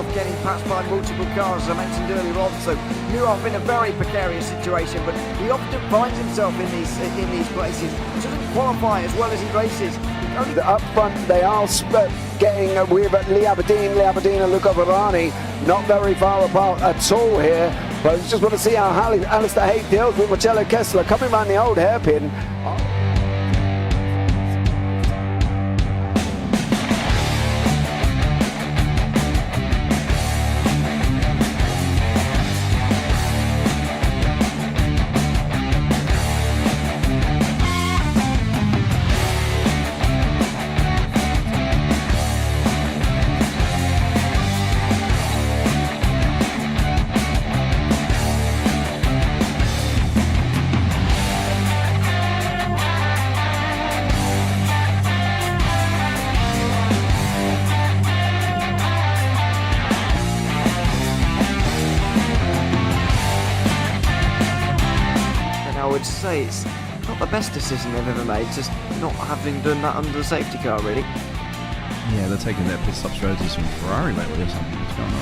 himself getting passed by multiple cars, as I mentioned earlier on. So Nuoff in a very precarious situation, but he often finds himself in these places. He doesn't qualify as well as he races. Up front, they are getting with Lee Aberdeen and Luca Varani not very far apart at all here. But I just want to see how Alistair Hay deals with Marcello Kessler coming around the old hairpin. I would say it's not the best decision they've ever made, just not having done that under the safety car, really. Yeah, they're taking their pit stop strategies from Ferrari lately or something. What's going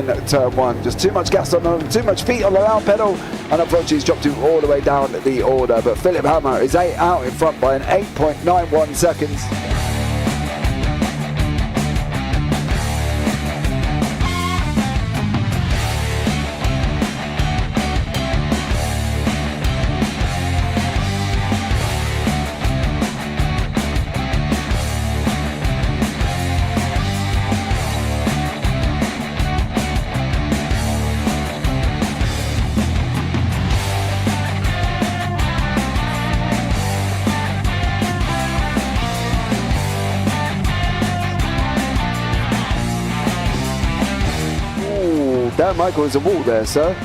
on? In turn one, just too much gas on them, too much feet on the loud pedal, and unfortunately he's dropped him all the way down the order. But Philip Hammer is out in front by an 8.91 seconds. Dan Michael is a wall there, sir.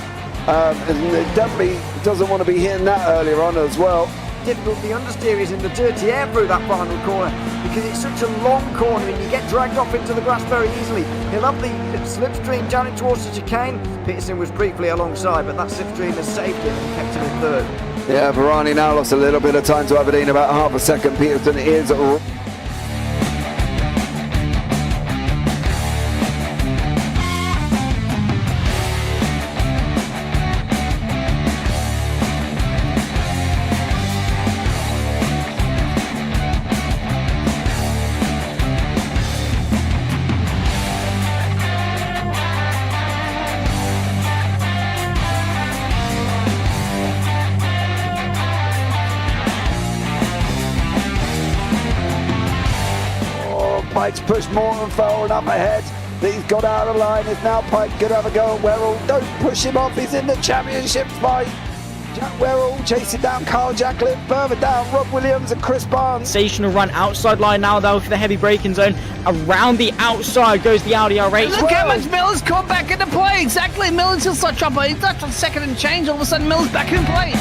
And it definitely doesn't want to be hitting that earlier on as well. Difficult, the understeer is in the dirty air through that final corner because it's such a long corner and you get dragged off into the grass very easily. He'll have the slipstream down towards the chicane. Peterson was briefly alongside, but that slipstream has saved him and kept him in third. Yeah, Varani now lost a little bit of time to Aberdeen, about half a second. Peterson is Pike's pushed Morton forward up ahead. He's got out of line. Is now Pike going to have a go at Werrell? Don't push him off. He's in the championship fight. Jack Werrell chasing down Carl Jacklin. Further down, Rob Williams and Chris Barnes. Sensational run outside line now though for the heavy braking zone. Around the outside goes the Audi R8. Look how much Miller's come back into play. Exactly. Miller's still such up. He's touched on second and change. All of a sudden, Miller's back in play.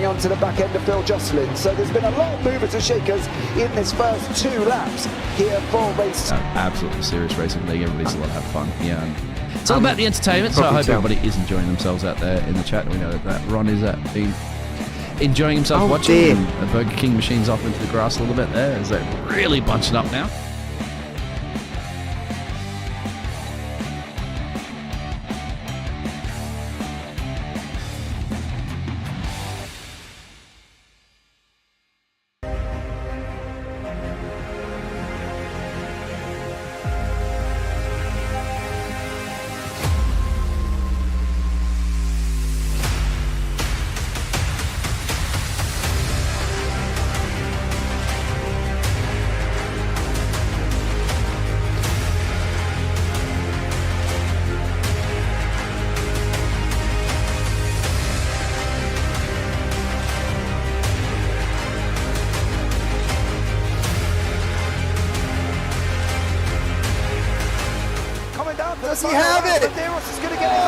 On to the back end of Phil Jocelyn. So there's been a lot of movers and shakers in this first 2 laps here for race. Absolutely serious racing league. Everybody's allowed to have fun. Yeah, and it's all about the entertainment. So I hope everybody is enjoying themselves out there in the chat. We know that Ron is been enjoying himself watching the Burger King machines off into the grass a little bit there as they're really bunching up now. Does he have it? Medeiros is going to get it.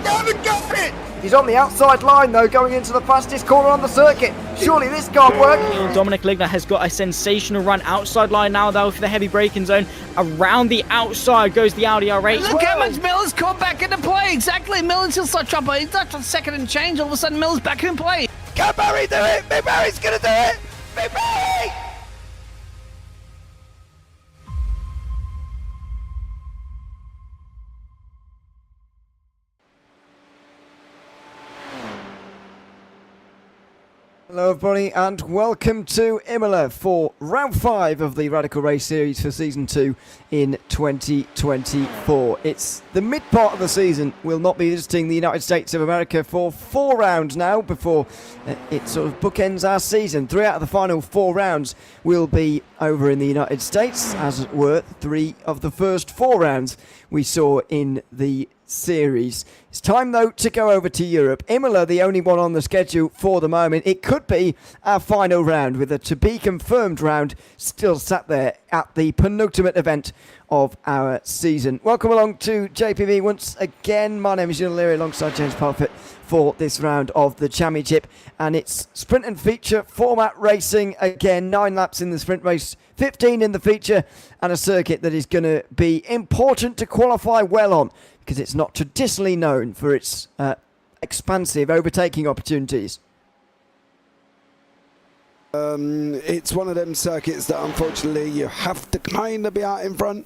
They haven't got it. He's on the outside line though, going into the fastest corner on the circuit. Surely this can't work. Dominic Ligner has got a sensational run outside line now though for the heavy braking zone. Around the outside goes the Audi R8. Look how much Miller's caught back into play. Exactly. Miller's still such up. He's not a second and change. All of a sudden, Miller's back in play. Can Barry do it? Big Barry's going to do it. Big Barry! Hello everybody and welcome to Imola for round 5 of the Radical Race Series for Season 2 in 2024. It's the mid part of the season. We'll not be visiting the United States of America for 4 rounds now before it sort of bookends our season. 3 out of the final 4 rounds will be over in the United States, as it were 3 of the first 4 rounds we saw in the series. It's time though to go over to Europe. Imola, the only one on the schedule for the moment. It could be our final round with a to be confirmed round still sat there at the penultimate event of our season. Welcome along to JPB once again. My name is Ewan alongside James Parfitt for this round of the championship, and it's sprint and feature format racing again. 9 laps in the sprint race, 15 in the feature, and a circuit that is going to be important to qualify well on because it's not traditionally known for its expansive overtaking opportunities. It's one of them circuits that unfortunately you have to kind of be out in front,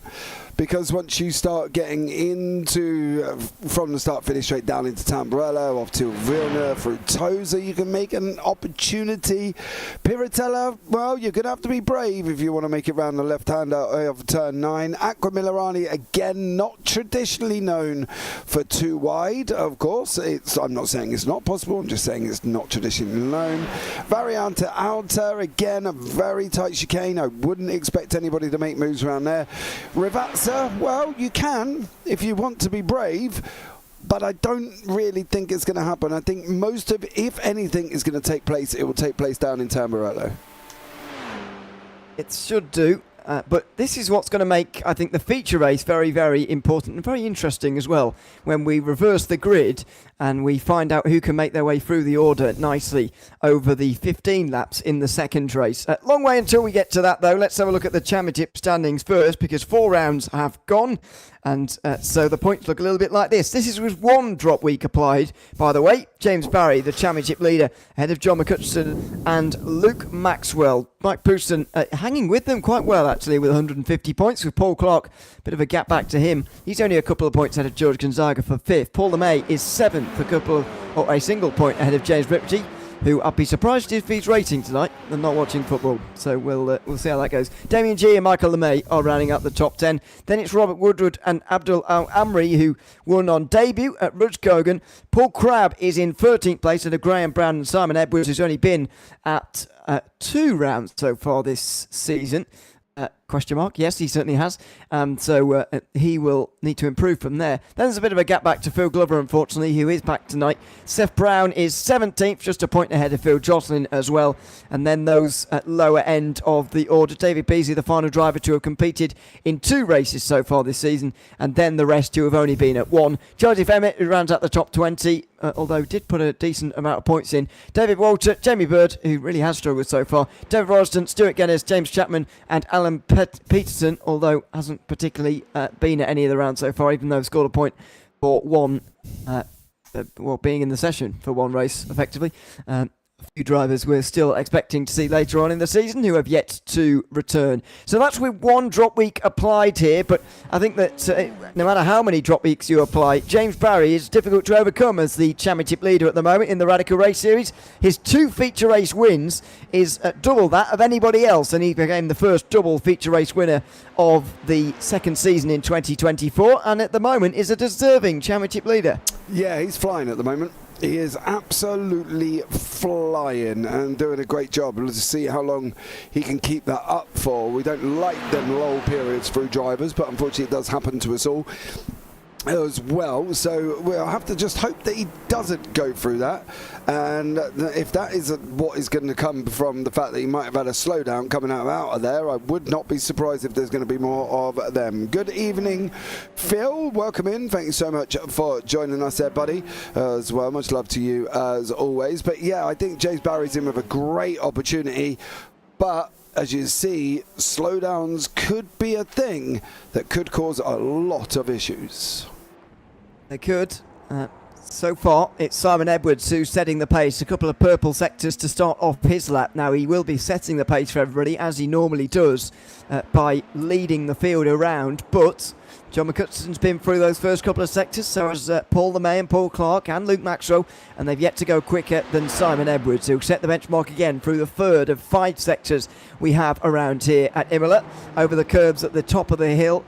because once you start getting into from the start finish straight down into Tamburello, off to Vilna, through Tosa, you can make an opportunity. Piratella, well, you're going to have to be brave if you want to make it round the left hand of turn 9. Aqua Millerani, again, not traditionally known for too wide, of course. I'm not saying it's not possible, I'm just saying it's not traditionally known. Variante Alta, again, a very tight chicane. I wouldn't expect anybody to make moves around there. Rivazza, well, you can if you want to be brave, but I don't really think it's going to happen. I think most of, if anything, is going to take place, it will take place down in Tamburello. It should do. But this is what's going to make, I think, the feature race very, very important and very interesting as well. When we reverse the grid and we find out who can make their way through the order nicely over the 15 laps in the second race. Long way until we get to that, though. Let's have a look at the championship standings first, because 4 rounds have gone. And so the points look a little bit like this. This is with 1 drop week applied, by the way. James Barry, the championship leader, ahead of John McCutcheon and Luke Maxwell. Mike Pouston hanging with them quite well, actually, with 150 points. With Paul Clark, bit of a gap back to him. He's only a couple of points ahead of George Gonzaga for 5th. Paul LeMay is 7th, a single point ahead of James Ripperty, who I'd be surprised if he's racing tonight and not watching football. So we'll see how that goes. Damien G and Michael LeMay are rounding up the top 10. Then it's Robert Woodward and Abdul Al-Amri, who won on debut at Rudskogen. Paul Crabb is in 13th place ahead of Graham Brown and Simon Edwards, who's only been at 2 rounds so far this season. Question mark? Yes, he certainly has. So he will need to improve from there. Then there's a bit of a gap back to Phil Glover, unfortunately, who is back tonight. Seth Brown is 17th, just a point ahead of Phil Jocelyn as well. And then those at lower end of the order. David Beasley, the final driver to have competed in 2 races so far this season. And then the rest who have only been at 1. Joseph Emmett, who rounds out the top 20. Although did put a decent amount of points in. David Walter, Jamie Bird, who really has struggled so far. David Rosden, Stuart Guinness, James Chapman and Alan Peterson, although hasn't particularly been at any of the rounds so far, even though scored a point for 1, being in the session for 1 race, effectively. A few drivers we're still expecting to see later on in the season who have yet to return. So that's with 1 drop week applied here, but I think that no matter how many drop weeks you apply, James Barry is difficult to overcome as the championship leader at the moment in the Radical Race Series. His 2 feature race wins is double that of anybody else, and he became the first double feature race winner of the second season in 2024, and at the moment is a deserving championship leader. Yeah, he's flying at the moment. He is absolutely flying and doing a great job. We'll just see how long he can keep that up for. We don't like them lull periods through drivers, but unfortunately it does happen to us all. as well, so we'll have to just hope that he doesn't go through that, and if that is what is going to come from the fact that he might have had a slowdown coming out of there, I would not be surprised if there's going to be more of them. Good evening, Phil, welcome in, thank you so much for joining us there, buddy, as well. Much love to you as always. But yeah, I think James Barry's in with a great opportunity, but as you see, slowdowns could be a thing that could cause a lot of issues. They could. So far, it's Simon Edwards who's setting the pace. A couple of purple sectors to start off his lap. Now, he will be setting the pace for everybody, as he normally does, by leading the field around. But John McCutson's been through those first couple of sectors, so has Paul LeMay and Paul Clark and Luke Maxwell, and they've yet to go quicker than Simon Edwards, who set the benchmark again through the third of 5 sectors we have around here at Imola. Over the curbs at the top of the hill,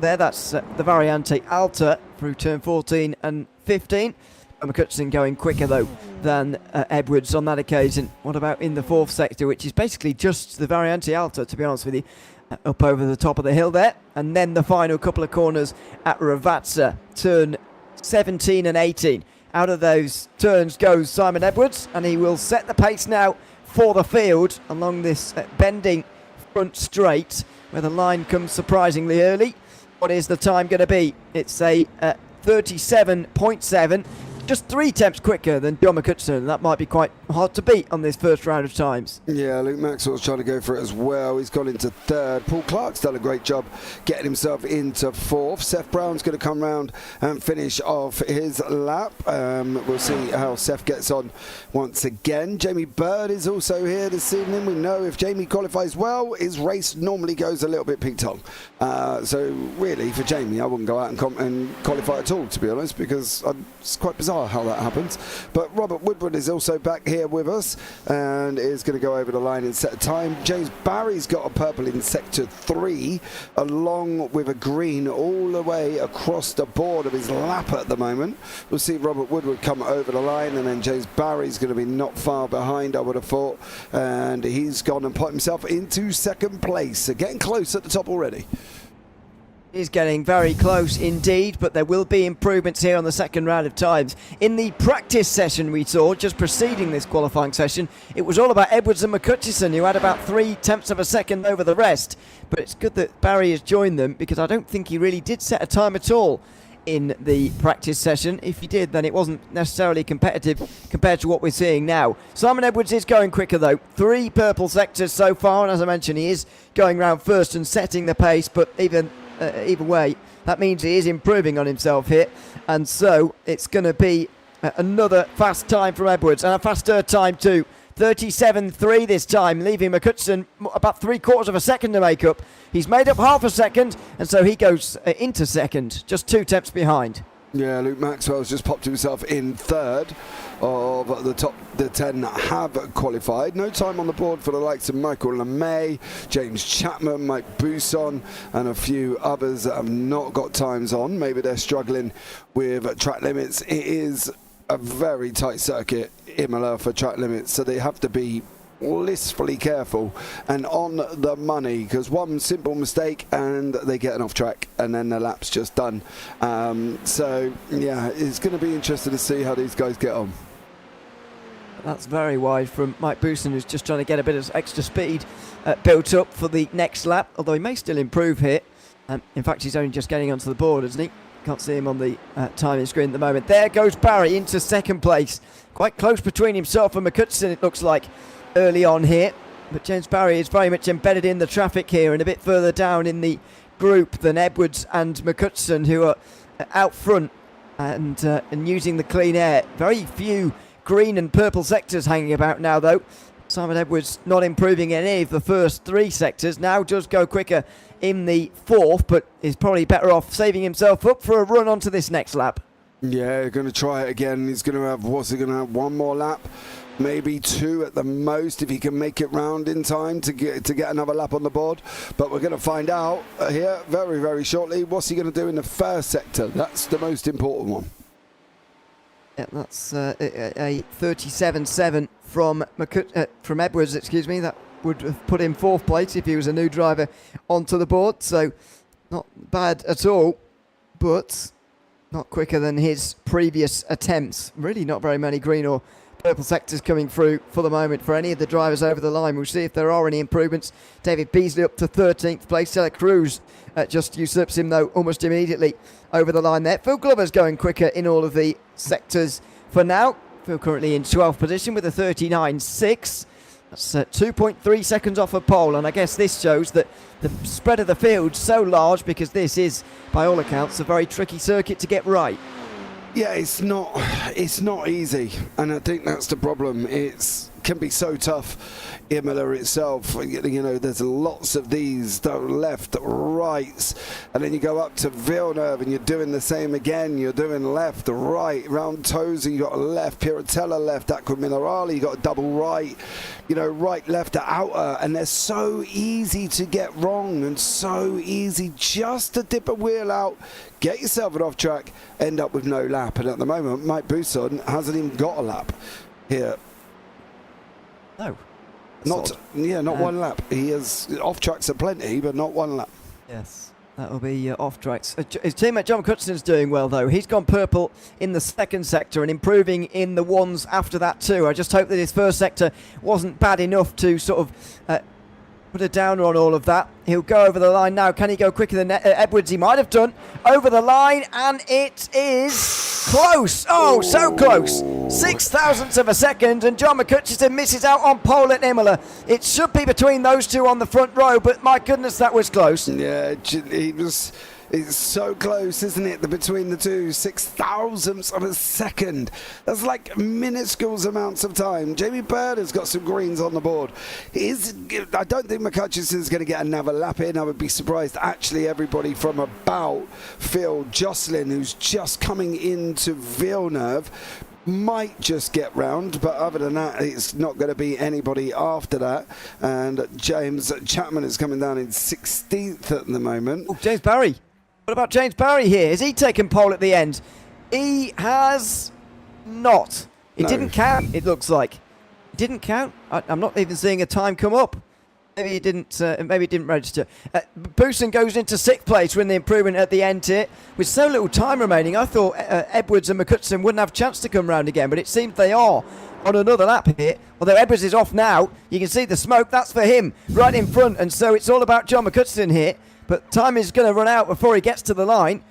that's the Variante Alta through turn 14 and 15. McCutcheon going quicker though than Edwards on that occasion. What about in the 4th sector, which is basically just the Variante Alta, to be honest with you, up over the top of the hill there. And then the final couple of corners at Ravazza, turn 17 and 18. Out of those turns goes Simon Edwards, and he will set the pace now for the field along this bending front straight, where the line comes surprisingly early. What is the time going to be? It's a 37.7. Just 3 tenths quicker than John McCutcheon. That might be quite hard to beat on this first round of times. Yeah, Luke Maxwell's trying to go for it as well. He's gone into 3rd. Paul Clark's done a great job getting himself into 4th. Seth Brown's going to come round and finish off his lap. We'll see how Seth gets on once again. Jamie Bird is also here this evening. We know if Jamie qualifies well, his race normally goes a little bit ping-tong. So really, for Jamie, I wouldn't go out and qualify at all, to be honest, because it's quite bizarre how that happens. But Robert Woodward is also back here with us and is going to go over the line in set time. James Barry's got a purple in sector 3 along with a green all the way across the board of his lap at the moment. We'll see Robert Woodward come over the line, and then James Barry's going to be not far behind, I would have thought, and he's gone and put himself into 2nd place, so getting close at the top already. Is getting very close indeed, but there will be improvements here on the second round of times. In the practice session we saw just preceding this qualifying session, it was all about Edwards and McCutcheon, who had about 3 tenths of a second over the rest. But it's good that Barry has joined them, because I don't think he really did set a time at all in the practice session. If he did, then it wasn't necessarily competitive compared to what we're seeing now. Simon Edwards is going quicker though. 3 purple sectors so far, and as I mentioned, he is going round first and setting the pace, but either way, that means he is improving on himself here, and so it's going to be another fast time from Edwards, and a faster time too. 37.3 this time, leaving McCutcheon about 3/4 of a second to make up. He's made up half a second, and so he goes into 2nd, just 2 tenths behind. Yeah, Luke Maxwell's just popped himself in 3rd of the top 10 that have qualified. No time on the board for the likes of Michael LeMay, James Chapman, Mike Bousson, and a few others that have not got times on. Maybe they're struggling with track limits. It is a very tight circuit, Imola, for track limits, so they have to be blissfully careful and on the money, because one simple mistake and they get off track, and then the lap's just done. So yeah, it's going to be interesting to see how these guys get on. That's very wide from Mike Bousson, who's just trying to get a bit of extra speed built up for the next lap, although he may still improve here. In fact, he's only just getting onto the board, isn't he? Can't see him on the timing screen at the moment. There goes Barry into 2nd place. Quite close between himself and McCutcheon, it looks like, early on here. But James Barry is very much embedded in the traffic here and a bit further down in the group than Edwards and McCutcheon, who are out front and using the clean air. Very few green and purple sectors hanging about now, though. Simon Edwards not improving in any of the first 3 sectors. Now does go quicker in the 4th, but is probably better off saving himself up for a run onto this next lap. Yeah, going to try it again. He's going to have, what's he going to have, 1 more lap? Maybe 2 at the most, if he can make it round in time to get another lap on the board. But we're going to find out here very, very shortly. What's he going to do in the 1st sector? That's the most important one. Yeah, that's a 37.7 from Edwards, excuse me. That would have put him 4th place if he was a new driver onto the board. So not bad at all. But not quicker than his previous attempts. Really not very many green or purple sectors coming through for the moment for any of the drivers over the line. We'll see if there are any improvements. David Beasley up to 13th place. Stella Cruz just usurps him, though, almost immediately over the line there. Phil Glover's going quicker in all of the sectors for now. Phil currently in 12th position with a 39.6. That's 2.3 seconds off of pole, and I guess this shows that the spread of the field's so large because this is, by all accounts, a very tricky circuit to get right. Yeah, it's not easy, and I think that's the problem. It can be so tough. Imola itself, you know, there's lots of these left, rights, and then you go up to Villeneuve and you're doing the same again. You're doing left, right, round toes, and you got a left, Piratella left, Aqua Minerale, you got a double right, you know, right, left, outer, and they're so easy to get wrong and so easy just to dip a wheel out, get yourself an off track, end up with no lap. And at the moment, Mike Bousson hasn't even got a lap here. No. Not one lap. He has off tracks are plenty, but not one lap. Yes, that'll be off tracks. His teammate John McCutcheon's doing well, though. He's gone purple in the second sector and improving in the ones after that too. I just hope that his first sector wasn't bad enough to sort of put a downer on all of that. He'll go over the line now. Can he go quicker than Edwards? He might have done. Over the line, and it is close. Oh, so close. 6 thousandths of a second, and John McCutcheon misses out on pole at Imola. It should be between those two on the front row, but my goodness, that was close. Yeah, he was. It's so close, isn't it? Between the two, 6 thousandths of a second. That's like minuscule amounts of time. Jamie Bird has got some greens on the board. I don't think McCutcheon's going to get another lap in. I would be surprised. Actually, everybody from about Phil Jocelyn, who's just coming into Villeneuve, might just get round, but other than that, it's not going to be anybody after that. And James Chapman is coming down in 16th at the moment. Oh, James Barry. What about James Barry here? Has he taken pole at the end? He has not. It didn't count, it looks like. It didn't count. I'm not even seeing a time come up. Maybe it didn't register. Bousson goes into 6th place with the improvement at the end here. With so little time remaining, I thought Edwards and McCutcheon wouldn't have a chance to come round again, but it seems they are on another lap here. Although Edwards is off now, you can see the smoke. That's for him right in front, and so it's all about John McCutcheon here. But time is going to run out before he gets to the line.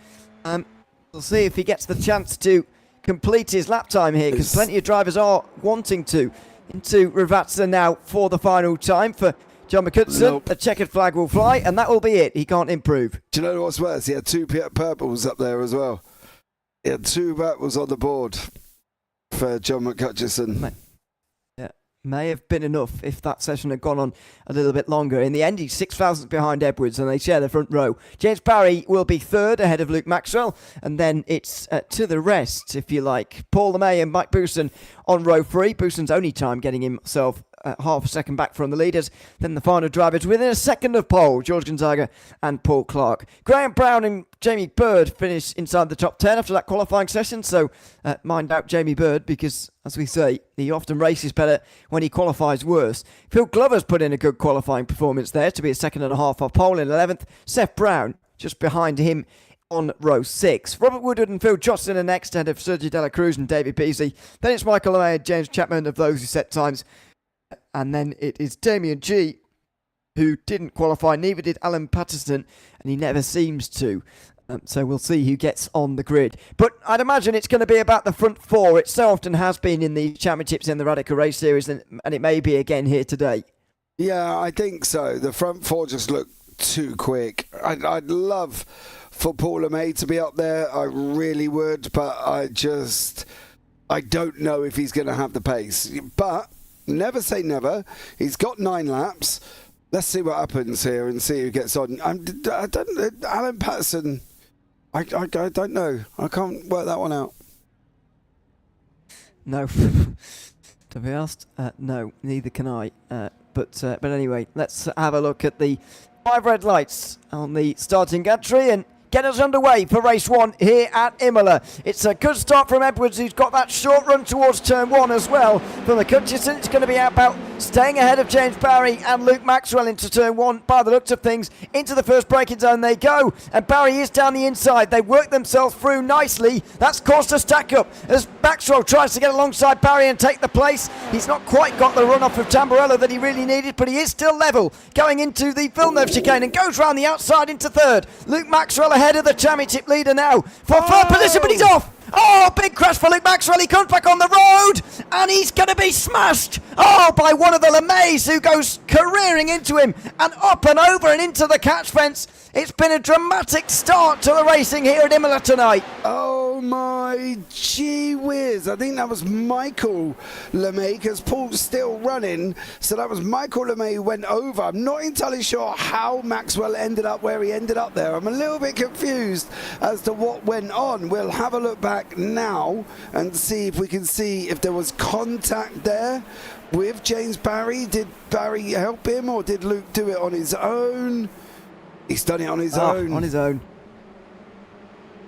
We'll see if he gets the chance to complete his lap time here, because plenty of drivers are wanting to. Into Ravazza now for the final time for John McCutcheon. Nope. A checkered flag will fly, and that will be it. He can't improve. Do you know what's worse? He had 2 purples up there as well. He had 2 purples on the board for John McCutcheon. May have been enough if that session had gone on a little bit longer. In the end, he's 6 thousandths behind Edwards, and they share the front row. James Barry will be 3rd ahead of Luke Maxwell, and then it's to the rest, if you like. Paul LeMay and Mike Bousson on row 3. Bousson's only time getting himself half a second back from the leaders. Then the final drivers within a second of pole, George Gonzaga and Paul Clark. Graham Brown and Jamie Bird finish inside the top 10 after that qualifying session, so mind out Jamie Bird, because, as we say, he often races better when he qualifies worse. Phil Glover's put in a good qualifying performance there to be a second and a half off pole in 11th. Seth Brown just behind him on row 6. Robert Woodward and Phil Johnson are next ahead of Sergio De La Cruz and David Beasley. Then it's Michael LeMay and James Chapman of those who set times. And then it is Damien G, who didn't qualify, neither did Alan Patterson, and he never seems to. So we'll see who gets on the grid. But I'd imagine it's going to be about the front 4. It so often has been in the championships in the Radical Race Series, and it may be again here today. Yeah, I think so. The front 4 just look too quick. I'd love for Paul LeMay to be up there. I really would, but I don't know if he's going to have the pace. But never say never. He's got 9 laps. Let's see what happens here and see who gets on. Alan Patterson, I don't know. I can't work that one out. No. To be asked, no, neither can I. But anyway, let's have a look at the 5 red lights on the starting gantry and get us underway for race 1 here at Imola. It's a good start from Edwards, who's got that short run towards turn 1 as well. From McCutcheon, it's going to be about staying ahead of James Barry and Luke Maxwell into turn 1 by the looks of things. Into the first braking zone they go, and Barry is down the inside. They work themselves through nicely. That's caused a stack up as Maxwell tries to get alongside Barry and take the place. He's not quite got the run off of Tamburello that he really needed, but he is still level going into the Villeneuve chicane and goes round the outside into third. Luke Maxwell ahead of the championship leader now for third position, but he's off. Oh, big crash for Luke Maxwell. He comes back on the road and he's going to be smashed. Oh, by one of the LeMays who goes careering into him and up and over and into the catch fence. It's been a dramatic start to the racing here at Imola tonight. Oh my gee whiz. I think that was Michael LeMay because Paul's still running. So that was Michael LeMay who went over. I'm not entirely sure how Maxwell ended up where he ended up there. I'm a little bit confused as to what went on. We'll have a look back now and see if we can see if there was contact there with James Barry. Did Barry help him or did Luke do it on his own? He's done it on his own. On his own.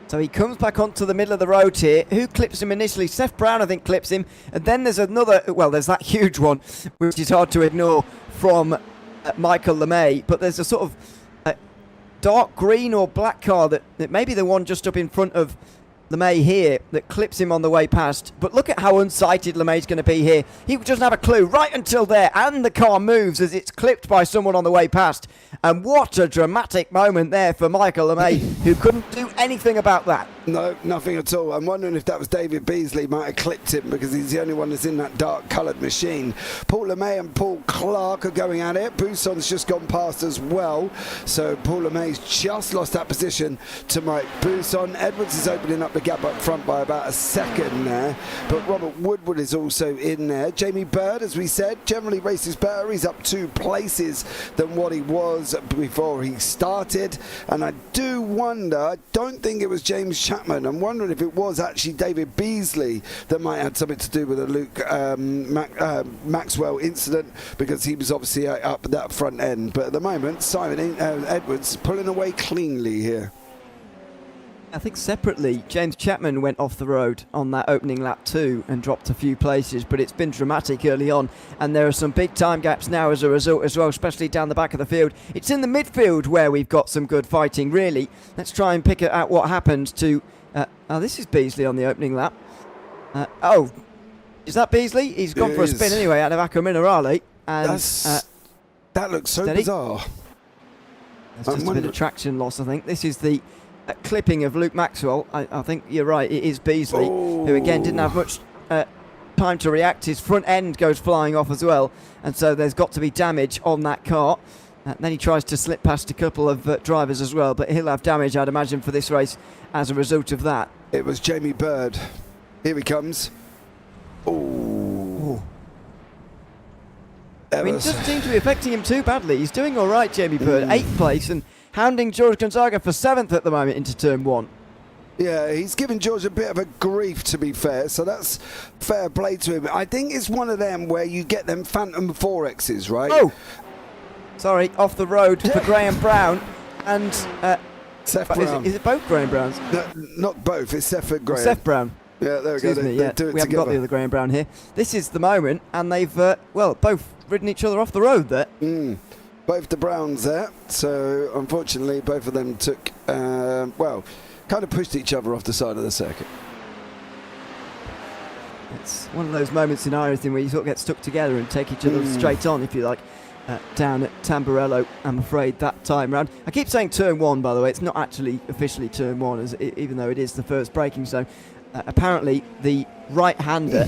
So he comes back onto the middle of the road here. Who clips him initially? Seth Brown, I think, clips him. And then there's another, well, there's that huge one, which is hard to ignore from Michael LeMay. But there's a sort of dark green or black car that may be the one just up in front of LeMay here that clips him on the way past. But look at how unsighted LeMay's going to be here. He doesn't have a clue right until there, and the car moves as it's clipped by someone on the way past. And what a dramatic moment there for Michael LeMay, who couldn't do anything about that. No, nothing at all. I'm wondering if that was David Beasley might have clipped him because he's the only one that's in that dark coloured machine. Paul LeMay and Paul Clark are going at it. Bousson's just gone past as well. So Paul LeMay's just lost that position to Mike Bousson. Edwards is opening up the gap up front by about a second there. But Robert Woodward is also in there. Jamie Bird, as we said, generally races better. He's up 2 places than what he was before he started. And I do wonder, I don't think it was James Chapman. I'm wondering if it was actually David Beasley that might have something to do with the Luke Maxwell incident because he was obviously up at that front end. But at the moment, Simon Edwards pulling away cleanly here. I think separately, James Chapman went off the road on that opening lap too and dropped a few places, but it's been dramatic early on, and there are some big time gaps now as a result as well, especially down the back of the field. It's in the midfield where we've got some good fighting, really. Let's try and pick out what happened to... this is Beasley on the opening lap. Is that Beasley? He's gone for a spin anyway out of Acqua Minerale. And that looks so bizarre. There's just a bit of traction loss, I think. This is the clipping of Luke Maxwell. I think you're right, it is Beasley, who again didn't have much time to react. His front end goes flying off as well, and so there's got to be damage on that car. Then he tries to slip past a couple of drivers as well, but he'll have damage, I'd imagine, for this race as a result of that. It was Jamie Bird. Here he comes. I mean, it doesn't seem to be affecting him too badly. He's doing all right, Jamie Bird. 8th place and hounding George Gonzaga for 7th at the moment into turn 1. Yeah, he's giving George a bit of a grief, to be fair, so that's fair play to him. I think it's one of them where you get them Phantom 4Xs, right? Oh! Sorry, off the road for Graham Brown and... Seth Brown. Is it both Graham Browns? No, not both, it's Seth and Graham. Seth Brown. Yeah, there we go. Excuse me, yeah. We haven't got the other Graham Brown here. This is the moment, and they've, both ridden each other off the road there. Both the Browns there, so unfortunately both of them took, kind of pushed each other off the side of the circuit. It's one of those moments in iRacing where you sort of get stuck together and take each other straight on, if you like, down at Tamburello, I'm afraid, that time round. I keep saying turn 1, by the way. It's not actually officially turn 1, even though it is the first braking zone. Apparently, the right-hander,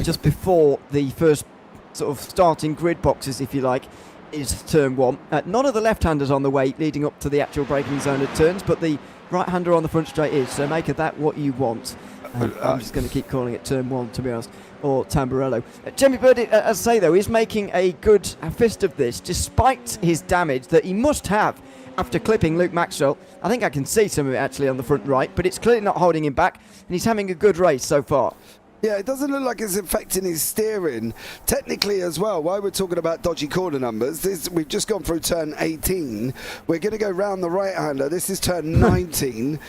just before the first sort of starting grid boxes, if you like, is turn 1. None of the left-handers on the way leading up to the actual braking zone of turns, but the right-hander on the front straight is, so make of that what you want. I'm just going to keep calling it turn 1, to be honest, or Tamburello. Jamie Bird, as I say though, is making a good fist of this, despite his damage that he must have after clipping Luke Maxwell. I think I can see some of it actually on the front right, but it's clearly not holding him back, and he's having a good race so far. Yeah, it doesn't look like it's affecting his steering. Technically as well, while we're talking about dodgy corner numbers, we've just gone through turn 18. We're going to go round the right-hander. This is turn 19,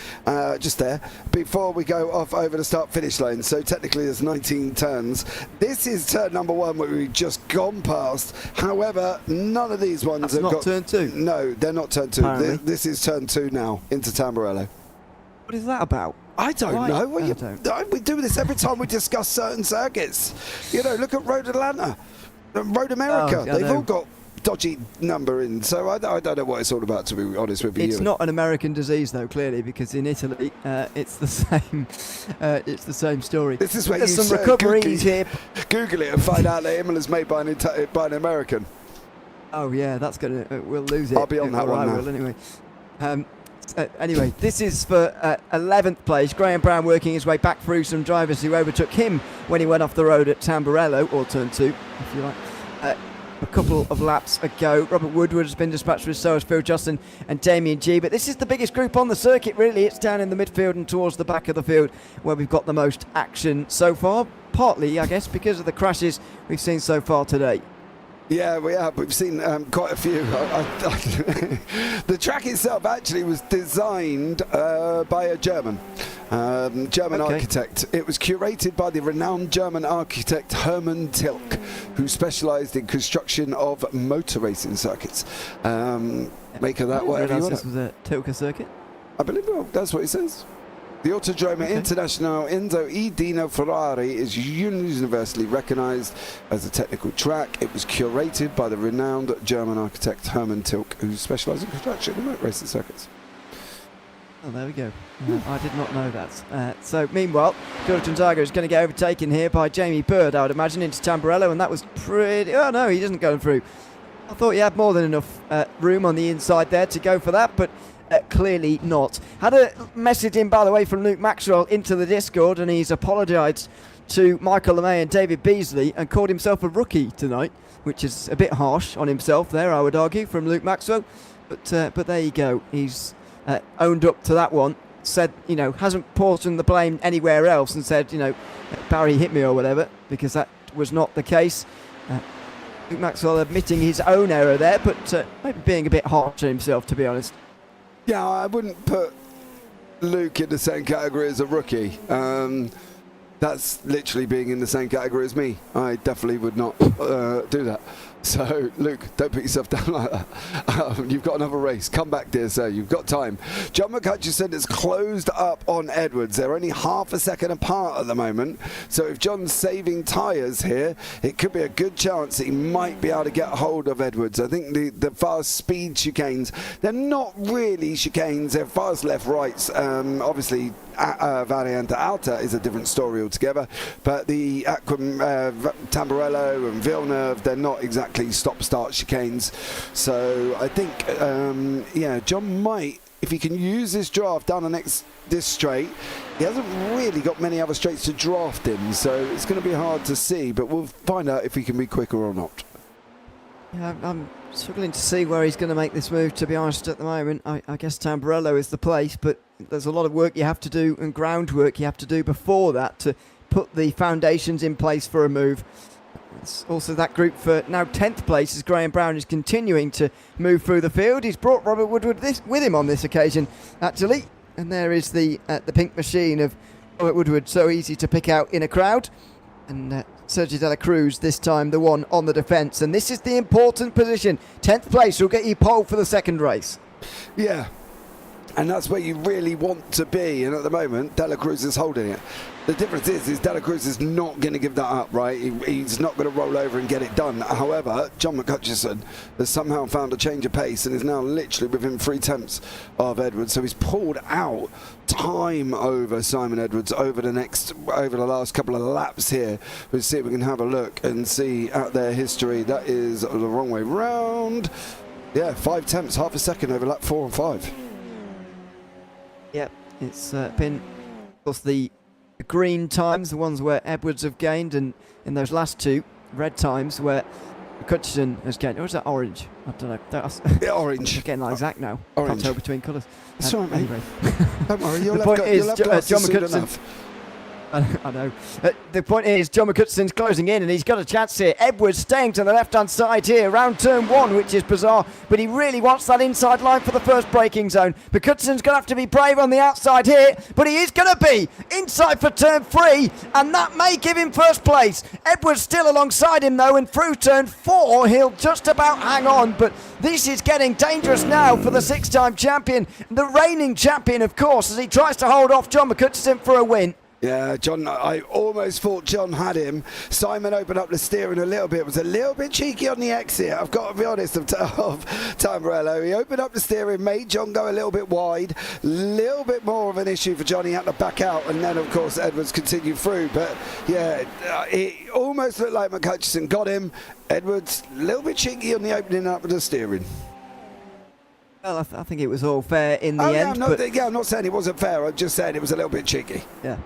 just there, before we go off over the start-finish line. So technically there's 19 turns. This is turn number 1, where we've just gone past. However, none of these ones have got... turn 2? No, they're not turn 2. This is turn 2 now, into Tamburello. What is that about? I don't know. We do this every time we discuss certain circuits. You know, look at Road Atlanta, Road America. They've all got dodgy numbering. So I don't know what it's all about, to be honest with you. It's not an American disease, though, clearly, because in Italy, it's the same. It's the same story. This is where there's some recoveries here. Google it and find out that Imola's made by an American. Oh yeah, that's gonna. We'll lose it. I'll be on that one now. Will, anyway. Anyway, this is for 11th place. Graham Brown working his way back through some drivers who overtook him when he went off the road at Tamburello, or turn 2, if you like. A couple of laps ago. Robert Woodward has been dispatched with, so has Phil Justin and Damien G. But this is the biggest group on the circuit, really. It's down in the midfield and towards the back of the field where we've got the most action so far. Partly, I guess, because of the crashes we've seen so far today. Yeah, we have. We've seen quite a few. The track itself actually was designed by a German architect. It was curated by the renowned German architect Hermann Tilke, who specialised in construction of motor racing circuits. Make of that whatever you want. This was a Tilke circuit? I believe that's what it says. The Autodromo International Enzo E. Dino Ferrari is universally recognised as a technical track. It was curated by the renowned German architect Hermann Tilke, who specialised in construction of motor racing circuits. Oh, there we go. I did not know that. So, meanwhile, George Gonzaga is going to get overtaken here by Jamie Bird, I would imagine, into Tamburello, and that was pretty... Oh, no, he doesn't go through. I thought he had more than enough room on the inside there to go for that, but... clearly not. Had a message in, by the way, from Luke Maxwell into the Discord, and he's apologised to Michael LeMay and David Beasley and called himself a rookie tonight, which is a bit harsh on himself there, I would argue, from Luke Maxwell. But there you go. He's owned up to that one. Said, hasn't portioned the blame anywhere else and said, Barry hit me or whatever, because that was not the case. Luke Maxwell admitting his own error there, but maybe being a bit harsh on himself, to be honest. Yeah, I wouldn't put Luke in the same category as a rookie. That's literally being in the same category as me. I definitely would not do that. So, Luke, don't put yourself down like that. You've got another race. Come back, dear sir. You've got time. John McHutchison has closed up on Edwards. They're only half a second apart at the moment. So if John's saving tyres here, it could be a good chance that he might be able to get hold of Edwards. I think the fast speed chicanes, they're not really chicanes. They're fast left-rights. Obviously, Variante Alta is a different story altogether. But the Tamburello and Villeneuve, they're not exactly stop-start chicanes. So I think, John might, if he can use this draft down this straight, he hasn't really got many other straights to draft in, so it's going to be hard to see, but we'll find out if he can be quicker or not. Yeah, I'm struggling to see where he's going to make this move, to be honest, at the moment. I guess Tamburello is the place, but there's a lot of work you have to do and groundwork you have to do before that to put the foundations in place for a move. It's also that group for now 10th place as Graham Brown is continuing to move through the field. He's brought Robert Woodward with him on this occasion, actually. And there is the pink machine of Robert Woodward, so easy to pick out in a crowd. And Sergio De La Cruz, this time the one on the defence. And this is the important position. 10th place will get you pole for the second race. Yeah. And that's where you really want to be. And at the moment, De La Cruz is holding it. The difference is De La Cruz is not going to give that up, right? He's not going to roll over and get it done. However, John McHutchison has somehow found a change of pace and is now literally within 3/10 of Edwards. So he's pulled out time over Simon Edwards over the last couple of laps here. We'll see if we can have a look and see out their history. That is the wrong way round. Yeah, 5/10, half a second over lap 4 and 5. Yep, it's been, of course, the green times, the ones where Edwards have gained, and in those last two, red times where McHutchison has gained. Or is that orange? I don't know. Yeah, orange. I'm getting like Zach now. Orange. Can't tell between colours. That's right, mate. Anyway. Don't worry, the point is, John McHutchison. I know. The point is, John McCutson's closing in, and he's got a chance here. Edwards staying to the left-hand side here, around turn 1, which is bizarre, but he really wants that inside line for the first braking zone. McCutson's going to have to be brave on the outside here, but he is going to be inside for turn 3, and that may give him first place. Edwards still alongside him, though, and through turn 4, he'll just about hang on, but this is getting dangerous now for the 6-time champion, the reigning champion, of course, as he tries to hold off John McCutson for a win. Yeah, John, I almost thought John had him. Simon opened up the steering a little bit. It was a little bit cheeky on the exit, I've got to be honest, of Tamburello. He opened up the steering, made John go a little bit wide. Little bit more of an issue for Johnny, had to back out, and then, of course, Edwards continued through. But, yeah, it almost looked like McCutcheon got him. Edwards, a little bit cheeky on the opening up of the steering. Well, I think it was all fair in the end. I'm not saying it wasn't fair. I'm just saying it was a little bit cheeky. Yeah.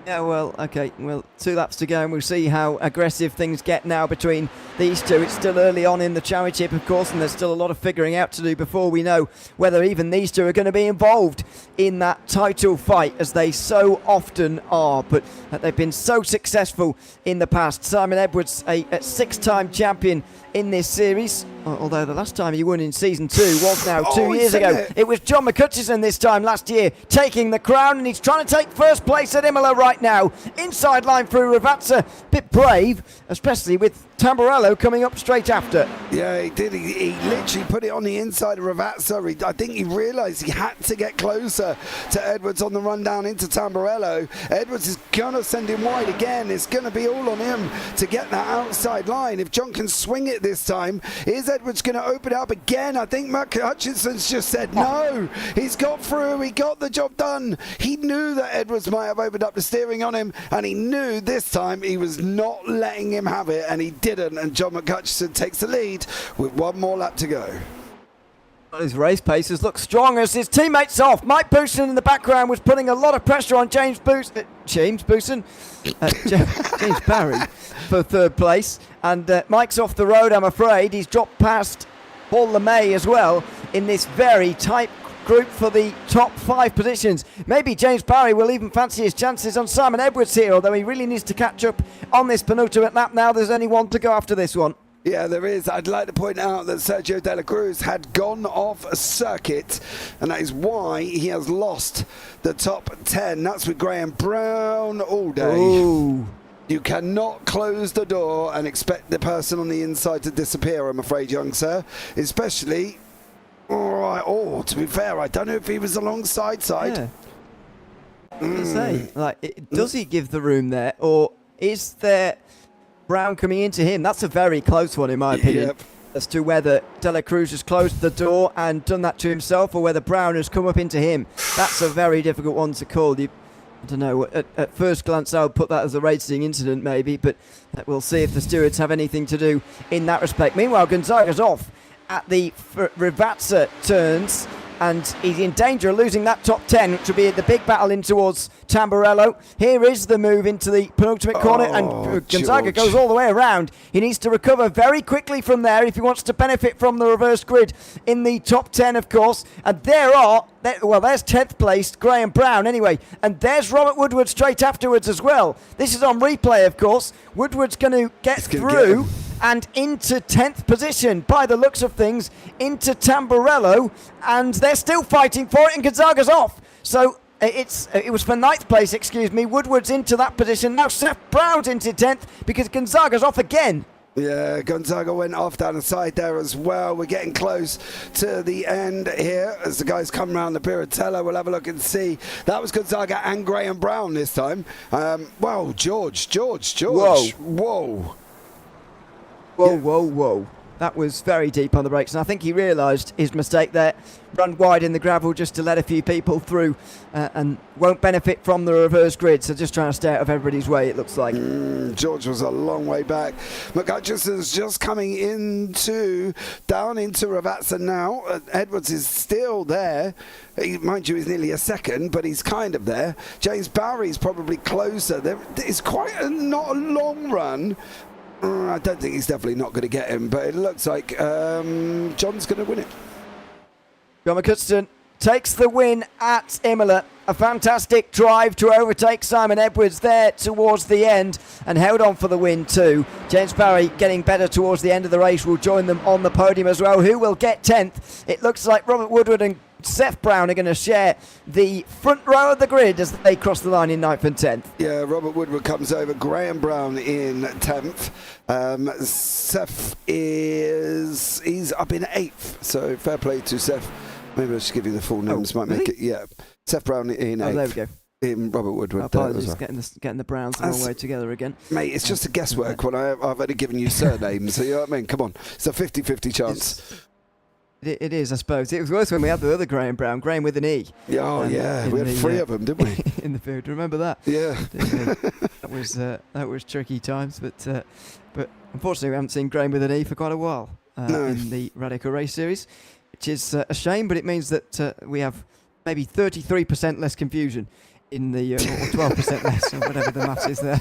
Yeah, well, okay. Well, 2 laps to go, and we'll see how aggressive things get now between these two. It's still early on in the championship, of course, and there's still a lot of figuring out to do before we know whether even these two are going to be involved in that title fight, as they so often are. But they've been so successful in the past. Simon Edwards, a 6-time champion in this series, although the last time he won in season 2 was now 2 years ago. It was John McCutcheon this time last year taking the crown, and he's trying to take first place at Imola right now. Inside line through Ravazza, bit brave, especially with Tamburello coming up straight after. Yeah, he did. He literally put it on the inside of Ravazza. I think he realised he had to get closer to Edwards on the run down into Tamburello. Edwards is going to send him wide again. It's going to be all on him to get that outside line. If John can swing it this time, is Edwards going to open it up again? I think Mark Hutchinson's just said no. He's got through. He got the job done. He knew that Edwards might have opened up the steering on him, and he knew this time he was not letting him have it, and he didn't, and John McCutcheon takes the lead with 1 more lap to go. His race paces look strong as his teammates off. Mike Booson in the background was putting a lot of pressure on James Booson, James Barry for 3rd place, and Mike's off the road, I'm afraid. He's dropped past Paul LeMay as well in this very tight group for the top 5 positions. Maybe James Barry will even fancy his chances on Simon Edwards here, although he really needs to catch up on this penultimate lap now. There's only 1 to go after this one. Yeah, there is. I'd like to point out that Sergio De La Cruz had gone off a circuit, and that is why he has lost the top 10. That's with Graham Brown all day. Ooh. You cannot close the door and expect the person on the inside to disappear, I'm afraid, young sir. Especially, to be fair, I don't know if he was alongside side. Yeah. Does he give the room there, or is there Brown coming into him? That's a very close one, in my opinion. Yep. As to whether De La Cruz has closed the door and done that to himself, or whether Brown has come up into him. That's a very difficult one to call. I don't know. At first glance, I would put that as a racing incident, maybe, but we'll see if the stewards have anything to do in that respect. Meanwhile, Gonzaga's off at the Ravazza turns, and he's in danger of losing that top 10, which will be the big battle in towards Tamburello. Here is the move into the penultimate corner, and Gonzaga goes all the way around. He needs to recover very quickly from there if he wants to benefit from the reverse grid in the top 10, of course. And there's 10th placed Graham Brown anyway, and there's Robert Woodward straight afterwards as well. This is on replay, of course. Woodward's going to get through and into 10th position by the looks of things, into Tamburello, and they're still fighting for it, and Gonzaga's off. So it was for 9th place, Woodward's into that position. Now Seth Brown's into 10th because Gonzaga's off again. Yeah, Gonzaga went off down the side there as well. We're getting close to the end here as the guys come around the Piratella. We'll have a look and see. That was Gonzaga and Graham Brown this time. George. Whoa. That was very deep on the brakes, and I think he realised his mistake there. Run wide in the gravel just to let a few people through, and won't benefit from the reverse grid, so just trying to stay out of everybody's way, it looks like. George was a long way back. McCutcheon's just coming down into Ravazza now. Edwards is still there. Mind you, he's nearly a second, but he's kind of there. James Barry's probably closer. It's quite not a long run. I don't think he's definitely not going to get him, but it looks like John's going to win it. John McCutcheon takes the win at Imola. A fantastic drive to overtake Simon Edwards there towards the end and held on for the win too. James Barry getting better towards the end of the race will join them on the podium as well. Who will get 10th? It looks like Robert Woodward and Seth Brown are going to share the front row of the grid as they cross the line in 9th and 10th. Yeah, Robert Woodward comes over, Graham Brown in 10th. Seth he's up in 8th, so fair play to Seth. Maybe I should give you the full names, might make it. Yeah, Seth Brown in 8th. Oh, there we go. In Robert Woodward. Apologies, getting the Browns the wrong way together again. Mate, it's just a guesswork when I've only given you surnames, so you know what I mean? Come on, it's a 50-50 chance. It is, I suppose. It was worse when we had the other Graham Brown, Graham with an E. Oh, yeah, we had 3 of them, didn't we? In the field, remember that? Yeah. That was tricky times, but unfortunately we haven't seen Graham with an E for quite a while in the Radical Race Series, which is a shame, but it means that we have maybe 33% less confusion in the, or 12% less, or whatever the maths is there,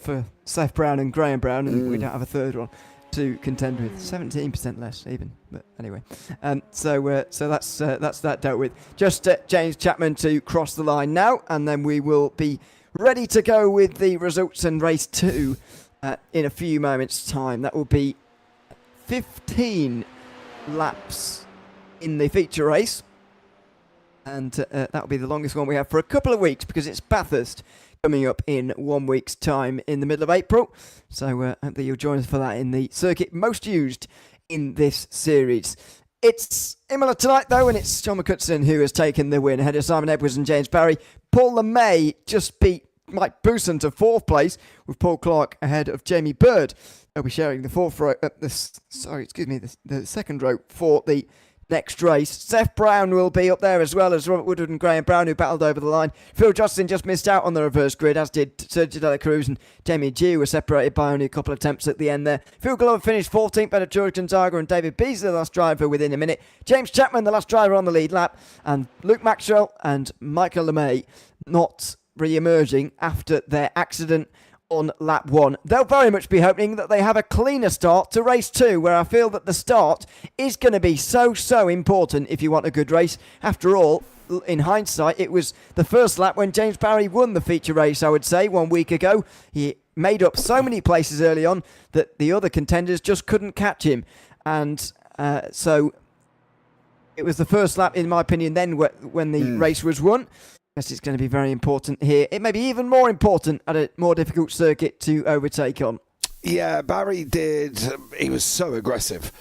for Seth Brown and Graham Brown, and we don't have a third one to contend with. 17% less even, but anyway. So that's that dealt with. Just James Chapman to cross the line now, and then we will be ready to go with the results in race 2 in a few moments' time. That will be 15 laps in the feature race, and that will be the longest one we have for a couple of weeks because it's Bathurst coming up in 1 week's time in the middle of April. So I hope that you'll join us for that in the circuit most used in this series. It's Imola tonight though, and it's John McCutcheon who has taken the win ahead of Simon Edwards and James Barry. Paul LeMay just beat Mike Booson to 4th place, with Paul Clark ahead of Jamie Bird. They'll be sharing the the second row for the next race. Seth Brown will be up there as well as Robert Woodward and Graham Brown, who battled over the line. Phil Johnson just missed out on the reverse grid, as did Sergio De La Cruz and Jamie G, were separated by only a couple of attempts at the end there. Phil Glover finished 14th, better George Gonzaga and David Beasley, the last driver, within a minute. James Chapman, the last driver on the lead lap, and Luke Maxwell and Michael LeMay not re-emerging after their accident on lap 1. They'll very much be hoping that they have a cleaner start to race 2, where I feel that the start is going to be so important if you want a good race. After all, in hindsight, it was the first lap when James Barry won the feature race, I would say, 1 week ago. He made up so many places early on that the other contenders just couldn't catch him. And so it was the first lap, in my opinion, then when the race was won. I guess it's going to be very important here. It may be even more important at a more difficult circuit to overtake on. Yeah, Barry did. He was so aggressive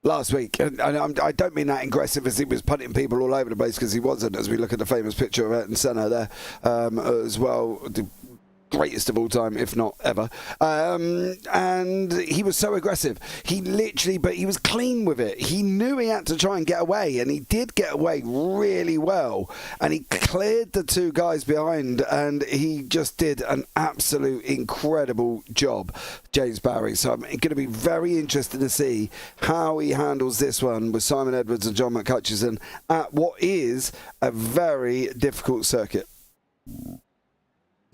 last week. And I don't mean that aggressive as he was putting people all over the place, because he wasn't, as we look at the famous picture of Ayrton Senna there as well. The greatest of all time, if not ever. And he was so aggressive. But he was clean with it. He knew he had to try and get away, and he did get away really well. And he cleared the 2 guys behind, and he just did an absolute incredible job, James Barry. So I'm going to be very interested to see how he handles this one with Simon Edwards and John McCutcheon at what is a very difficult circuit.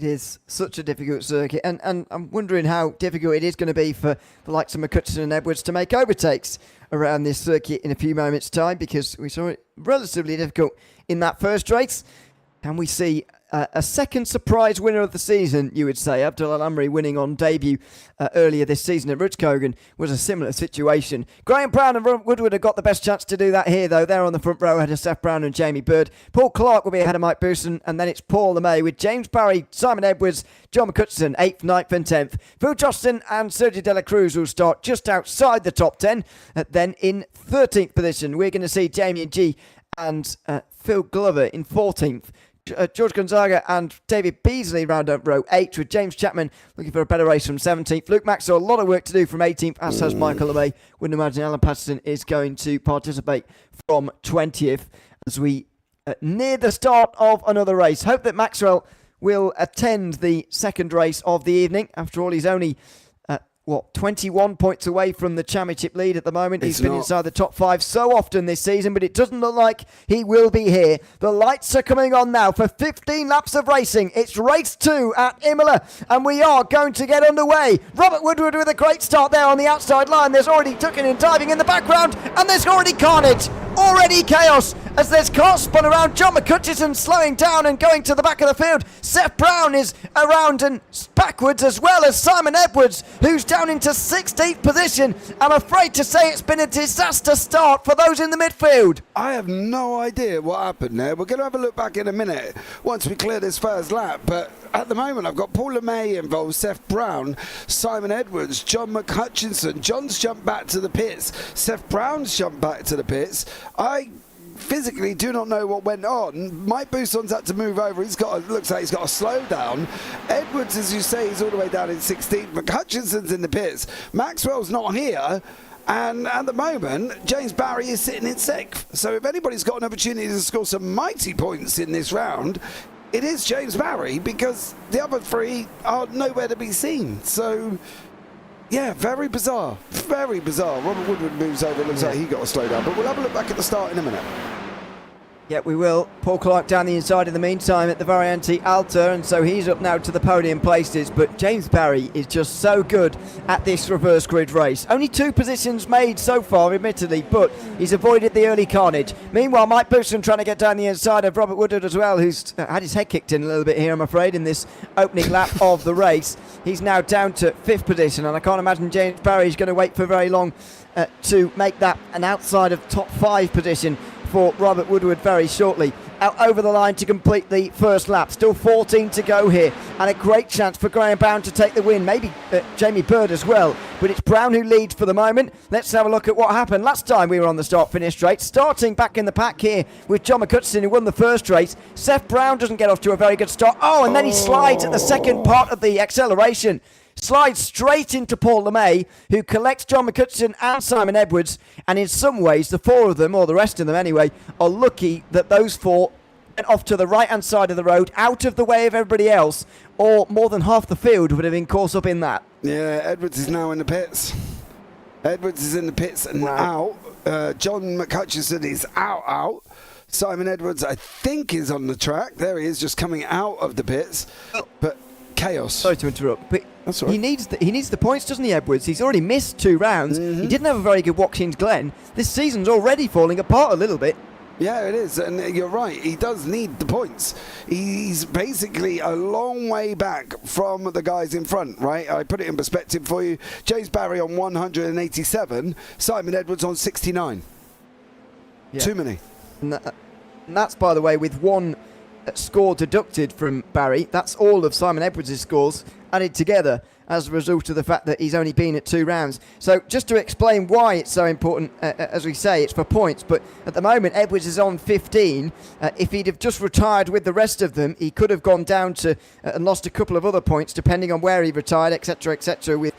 It is such a difficult circuit, and I'm wondering how difficult it is going to be for the likes of McCutcheon and Edwards to make overtakes around this circuit in a few moments' time, because we saw it relatively difficult in that first race. Can we see a second surprise winner of the season, you would say? Abdul Al-Amri winning on debut earlier this season at Rutskogen was a similar situation. Graham Brown and Robert Woodward have got the best chance to do that here, though. They're on the front row ahead of Seth Brown and Jamie Bird. Paul Clark will be ahead of Mike Booson, and then it's Paul LeMay with James Barry, Simon Edwards, John McCutcheon, 8th, 9th and 10th. Phil Johnston and Sergio De La Cruz will start just outside the top 10. Then in 13th position, we're going to see Jamie G and Phil Glover in 14th. George Gonzaga and David Beasley round up row 8, with James Chapman looking for a better race from 17th. Luke Maxwell, a lot of work to do from 18th, as has Michael LeMay. Wouldn't imagine Alan Patterson is going to participate from 20th as we near the start of another race. Hope that Maxwell will attend the second race of the evening. After all, he's only 21 points away from the championship lead at the moment. He's been not. inside the top 5 so often this season, but it doesn't look like he will be here. The lights are coming on now for 15 laps of racing. It's race 2 at Imola, and we are going to get underway. Robert Woodward with a great start there on the outside line. There's already ducking and diving in the background, and there's already carnage, already chaos, as there's cars spun around. John McCutcheon slowing down and going to the back of the field. Seth Brown is around and backwards, as well as Simon Edwards, who's down into 16th position. I'm afraid to say it's been a disaster start for those in the midfield. I have no idea what happened there. We're going to have a look back in a minute once we clear this first lap, but at the moment I've got Paul LeMay involved, Seth Brown, Simon Edwards, John McCutcheon. John's jumped back to the pits. Seth Brown's jumped back to the pits. I physically do not know what went on. Mike Busson's had to move over. Looks like he's got a slow down. Edwards, as you say, is all the way down in 16th. McCutcheon's in the pits. Maxwell's not here. And at the moment, James Barry is sitting in 6th. So if anybody's got an opportunity to score some mighty points in this round, it is James Barry, because the other 3 are nowhere to be seen. So yeah, very bizarre. Very bizarre. Robert Woodward moves over. It looks like he got a slow down. But we'll have a look back at the start in a minute. Yeah, we will. Paul Clark down the inside in the meantime at the Variante Alta, and so he's up now to the podium places. But James Barry is just so good at this reverse grid race. Only 2 positions made so far, admittedly, but he's avoided the early carnage. Meanwhile, Mike Busson trying to get down the inside of Robert Woodward as well, who's had his head kicked in a little bit here, I'm afraid, in this opening lap of the race. He's now down to 5th position, and I can't imagine James Barry is going to wait for very long to make that an outside of top 5 position for Robert Woodward very shortly. Out over the line to complete the first lap. Still 14 to go here, and a great chance for Graham Brown to take the win. Maybe Jamie Bird as well, but it's Brown who leads for the moment. Let's have a look at what happened last time we were on the start-finish straight. Starting back in the pack here with John McCutcheon, who won the first race. Seth Brown doesn't get off to a very good start. And then he slides at the second part of the acceleration. Slides straight into Paul LeMay, who collects John McCutcheon and Simon Edwards, and in some ways the 4 of them, or the rest of them anyway, are lucky that those 4 went off to the right hand side of the road, out of the way of everybody else, or more than half the field would have been caught up in that. Yeah, Edwards is now in the pits. Edwards is in the pits and out. John McCutcheon is out. Simon Edwards, I think, is on the track. There he is, just coming out of the pits. But chaos. Sorry to interrupt, but that's right. he needs the points, doesn't he, Edwards? He's already missed 2 rounds. He didn't have a very good Watkins Glen. This season's already falling apart a little bit. Yeah, it is, and you're right. He does need the points. He's basically a long way back from the guys in front, right? I put it in perspective for you. James Barry on 187, Simon Edwards on 69. Yeah. Too many. And that's, by the way, with 1 score deducted from Barry. That's all of Simon Edwards' scores added together as a result of the fact that he's only been at 2 rounds. So just to explain why it's so important, as we say, it's for points, but at the moment Edwards is on 15. If he'd have just retired with the rest of them, he could have gone down to and lost a couple of other points depending on where he retired, etc., with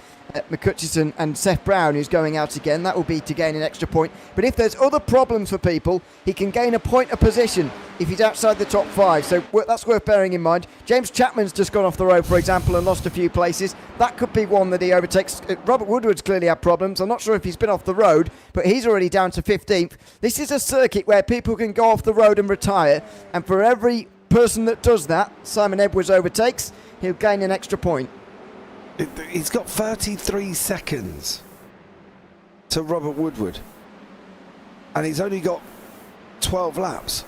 McCutcheon and Seth Brown, who's going out again. That will be to gain an extra point. But if there's other problems for people, he can gain a point of position if he's outside the top 5. So that's worth bearing in mind. James Chapman's just gone off the road, for example, and lost a few places. That could be one that he overtakes. Robert Woodward's clearly had problems. I'm not sure if he's been off the road, but he's already down to 15th. This is a circuit where people can go off the road and retire, and for every person that does that, Simon Edwards overtakes, he'll gain an extra point. He's got 33 seconds to Robert Woodward, and he's only got 12 laps.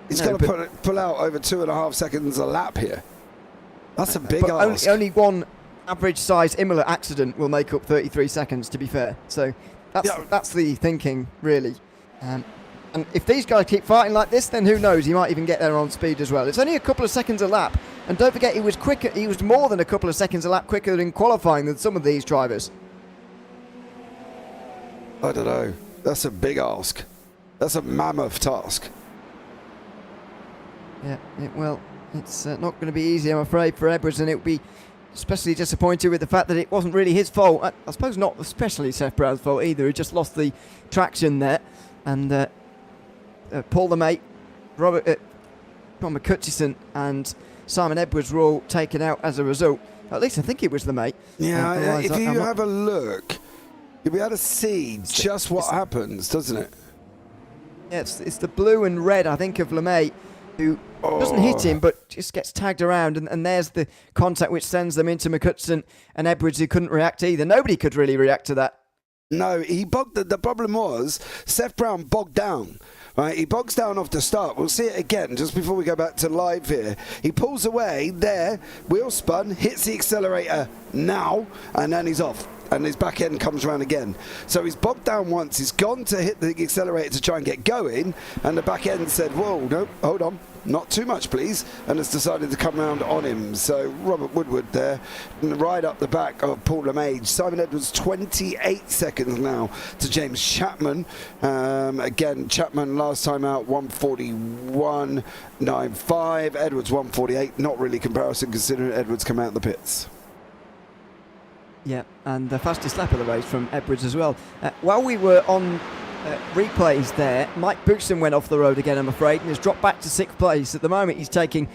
He's got to pull out over 2.5 seconds a lap here. That's a big ask. Only 1 average size Imola accident will make up 33 seconds, to be fair. So that's the thinking, really. And if these guys keep fighting like this, then who knows? He might even get there on speed as well. It's only a couple of seconds a lap. And don't forget, he was quicker. He was more than a couple of seconds a lap quicker in qualifying than some of these drivers. I don't know. That's a big ask. That's a mammoth task. Yeah, it's not going to be easy, I'm afraid, for Edwards, and it will be especially disappointed with the fact that it wasn't really his fault. I suppose not especially Seth Brown's fault either. He just lost the traction there. And Paul LeMay, John McCutcheon and Simon Edwards were all taken out as a result. At least I think it was LeMay. Yeah, if you have a look, you'll be able to see just what happens, doesn't it? Yeah, it's the blue and red, I think, of LeMay, who doesn't hit him, but just gets tagged around, and there's the contact which sends them into McCutcheon and Edwards, who couldn't react either. Nobody could really react to that. No, he bogged. The problem was Seth Brown bogged down. Right, he bogs down off the start. We'll see it again just before we go back to live here. He pulls away there, wheel spun, hits the accelerator now, and then he's off. And his back end comes around again. So he's bogged down once. He's gone to hit the accelerator to try and get going, and the back end said, whoa, no, hold on, not too much, please, and has decided to come round on him. So Robert Woodward there, right up the back of Paul LeMay. Simon Edwards, 28 seconds now to James Chapman. Again, Chapman last time out, 141.95. Edwards, 148. Not really comparison considering Edwards come out of the pits. Yeah, and the fastest lap of the race from Edwards as well. While we were on replays there, Mike Buxton went off the road again, I'm afraid, and has dropped back to 6th place. At the moment, he's taking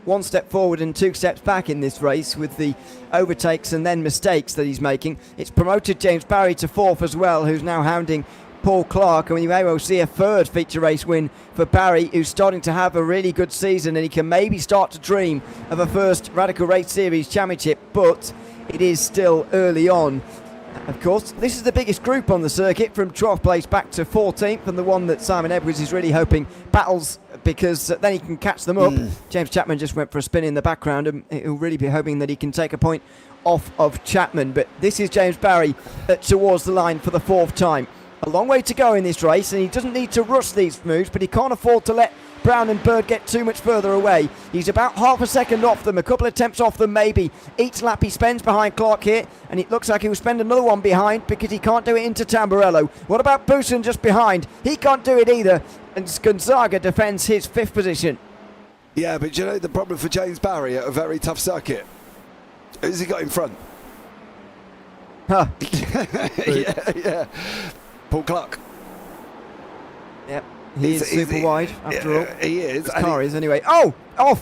1 step forward and 2 steps back in this race with the overtakes and then mistakes that he's making. It's promoted James Barry to 4th as well, who's now hounding Paul Clark, and we may well see a 3rd feature race win for Barry, who's starting to have a really good season, and he can maybe start to dream of a first Radical Race Series championship, but it is still early on. Of course, this is the biggest group on the circuit, from 12th place back to 14th, and the one that Simon Edwards is really hoping battles, because then he can catch them up. James Chapman just went for a spin in the background, and he'll really be hoping that he can take a point off of Chapman. But this is James Barry towards the line for the 4th time. A long way to go in this race, and he doesn't need to rush these moves, but he can't afford to let Brown and Bird get too much further away. He's about half a second off them, a couple of attempts off them maybe. Each lap he spends behind Clark here, and it looks like he'll spend another one behind because he can't do it into Tamburello. What about Bousson just behind? He can't do it either, and Gonzaga defends his 5th position. Yeah, but you know the problem for James Barry at a very tough circuit? Who's he got in front? Huh. yeah. Paul Clark. Yep. He is super wide, after all. He is. His car is, anyway. Oh, off.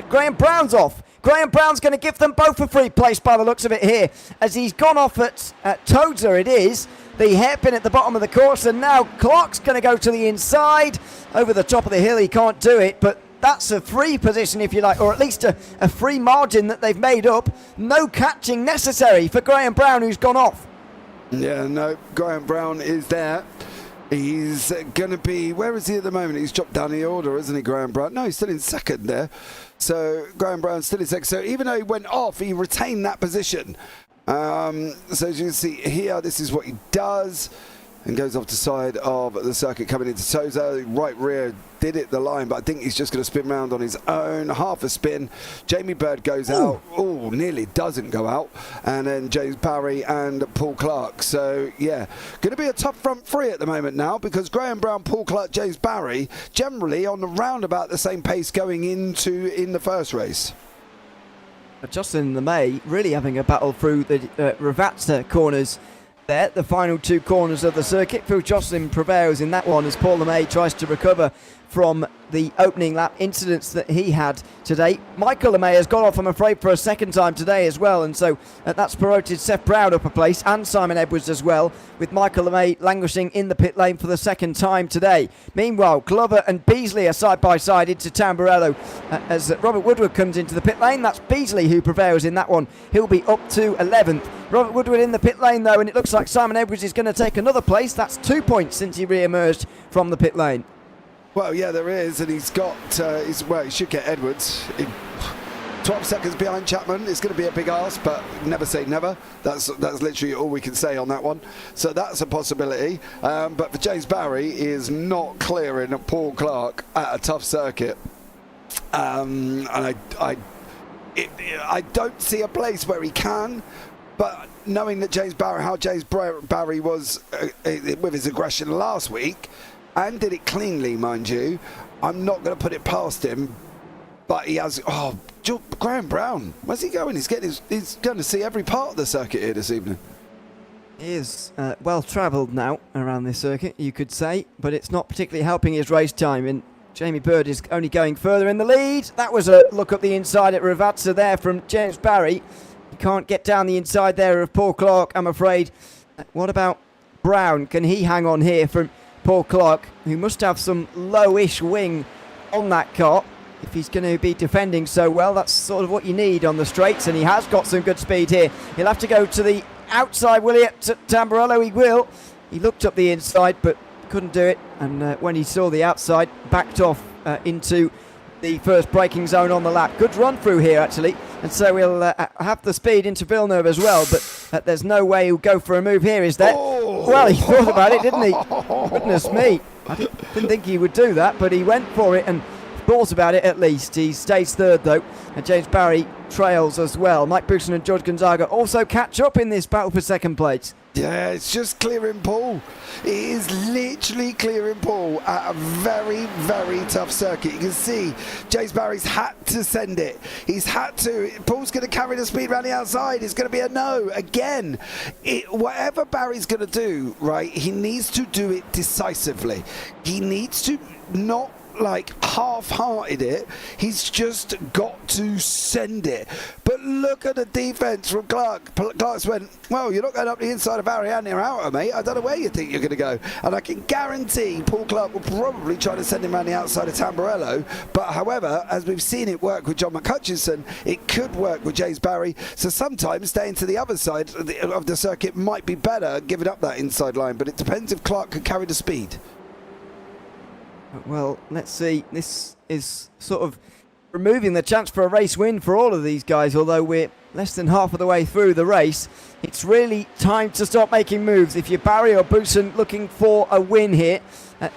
Graham Brown's off. Graham Brown's going to give them both a free place by the looks of it here, as he's gone off at Toadser, it is. The hairpin at the bottom of the course, and now Clark's going to go to the inside. Over the top of the hill, he can't do it, but that's a free position, if you like, or at least a free margin that they've made up. No catching necessary for Graham Brown, who's gone off. Yeah, no, Graham Brown is there. He's going to be, where is he at the moment? He's dropped down the order, isn't he, Graham Brown? No, he's still in 2nd there. So Graham Brown's still in 2nd. So even though he went off, he retained that position. So as you can see here, this is what he does. And goes off the side of the circuit coming into Toza. Right rear did hit the line, but I think he's just going to spin round on his own. Half a spin. Jamie Bird goes out. Oh, nearly doesn't go out. And then James Barry and Paul Clark. So, yeah, going to be a tough front 3 at the moment now, because Graham Brown, Paul Clark, James Barry, generally on the roundabout the same pace going in the first race. Jocelyn LeMay really having a battle through the Ravazza corners. There, the final 2 corners of the circuit. Phil Jocelyn prevails in that one as Paul LeMay tries to recover from the opening lap incidents that he had today. Michael LeMay has gone off, I'm afraid, for a 2nd time today as well, and so that's promoted Seth Brown up a place, and Simon Edwards as well, with Michael LeMay languishing in the pit lane for the 2nd time today. Meanwhile, Glover and Beasley are side by side into Tamburello as Robert Woodward comes into the pit lane. That's Beasley who prevails in that one. He'll be up to 11th. Robert Woodward in the pit lane though, and it looks like Simon Edwards is going to take another place. That's 2 points since he re-emerged from the pit lane. Well, yeah, there is, and he's got, he should get Edwards. 12 seconds behind Chapman. It's going to be a big ask, but never say never. That's literally all we can say on that one. So that's a possibility. But for James Barry, he is not clearing Paul Clark at a tough circuit. And I don't see a place where he can, but knowing that James Barry was with his aggression last week, and did it cleanly, mind you, I'm not going to put it past him. But he has... Oh, Graham Brown, where's he going? He's going to see every part of the circuit here this evening. He is well travelled now around this circuit, you could say, but it's not particularly helping his race time. And Jamie Bird is only going further in the lead. That was a look up the inside at Ravazza there from James Barry. can't get down the inside there of Paul Clark, I'm afraid. What about Brown? Can he hang on here from Paul Clark, who must have some lowish wing on that car if he's going to be defending so well? That's sort of what you need on the straights, and he has got some good speed here. He'll have to go to the outside, will he, at Tamburello? He will. He looked up the inside but couldn't do it, and when he saw the outside, backed off into the first braking zone on the lap. Good run through here, actually, and so we'll have the speed into Villeneuve as well, but there's no way he'll go for a move here, is there? Oh. Well, he thought about it, didn't he? Goodness me. I didn't think he would do that, but he went for it and thought about it at least. He stays third, though, and James Barry trails as well. Mike Buxton and George Gonzaga also catch up in this battle for second place. Yeah, it's just clearing Paul. It is literally clearing Paul at a very, very tough circuit. You can see James Barry's had to send it. He's had to. Paul's going to carry the speed around the outside. It's going to be a no again. Whatever Barry's going to do, right, he needs to do it decisively. He needs to not half-hearted it. He's just got to send it. But look at the defense from Clark. Clark's went, well, you're not going up the inside of Ariane or outer, mate. I don't know where you think you're going to go. And I can guarantee Paul Clark will probably try to send him around the outside of Tamburello. But however, as we've seen it work with John McHutchison, it could work with James Barry. So sometimes staying to the other side of the circuit might be better, giving up that inside line. But it depends if Clark can carry the speed. Well, let's see. This is sort of removing the chance for a race win for all of these guys, although we're less than half of the way through the race. It's really time to start making moves. If you're Barry or Buxton looking for a win here,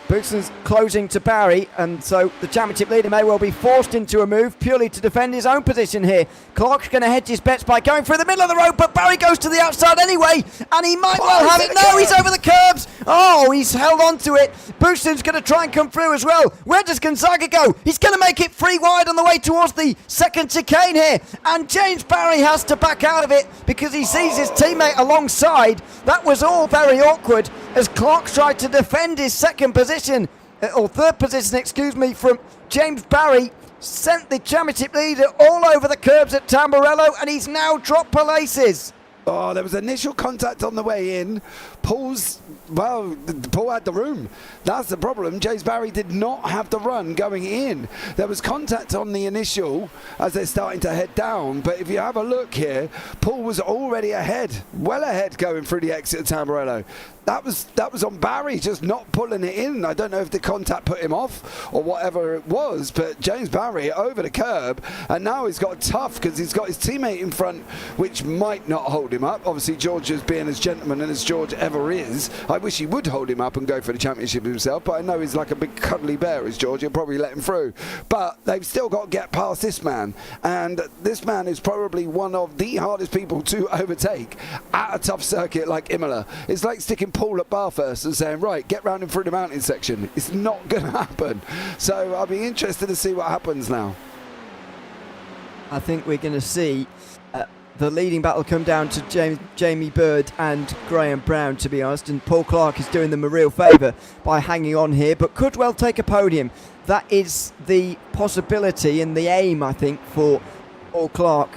Buxton's closing to Barry, and so the championship leader may well be forced into a move purely to defend his own position here. Clark's going to hedge his bets by going through the middle of the road, but Barry goes to the outside anyway, and he might well have it. No, he's over the curbs. Oh, he's held on to it. Buxton's going to try and come through as well. Where does Gonzaga go? He's going to make it free wide on the way towards the second chicane here, and James Barry has to back out of it because he sees his teammate alongside. That was all very awkward as Clark tried to defend his second position, or third position, excuse me, from James Barry. Sent the championship leader all over the curbs at Tamburello, and he's now dropped places. Oh, there was initial contact on the way in. Paul had the room. That's the problem. James Barry did not have the run going in. There was contact on the initial as they're starting to head down. But if you have a look here, Paul was already ahead, well ahead going through the exit of Tamburello. That was on Barry just not pulling it in. I don't know if the contact put him off or whatever it was, but James Barry over the curb, and now he's got tough because he's got his teammate in front, which might not hold him up. Obviously, George is being as gentleman and as George ever is. I wish he would hold him up and go for the championship himself, but I know he's like a big cuddly bear, is George. He'll probably let him through. But they've still got to get past this man, and this man is probably one of the hardest people to overtake at a tough circuit like Imola. It's like sticking Paul at Parfitt and saying, right, get round him through the mountain section. It's not going to happen. So I'll be interested to see what happens now. I think we're going to see the leading battle come down to Jamie Bird and Graham Brown, to be honest, and Paul Clark is doing them a real favour by hanging on here, but could well take a podium. That is the possibility and the aim, I think, for Paul Clark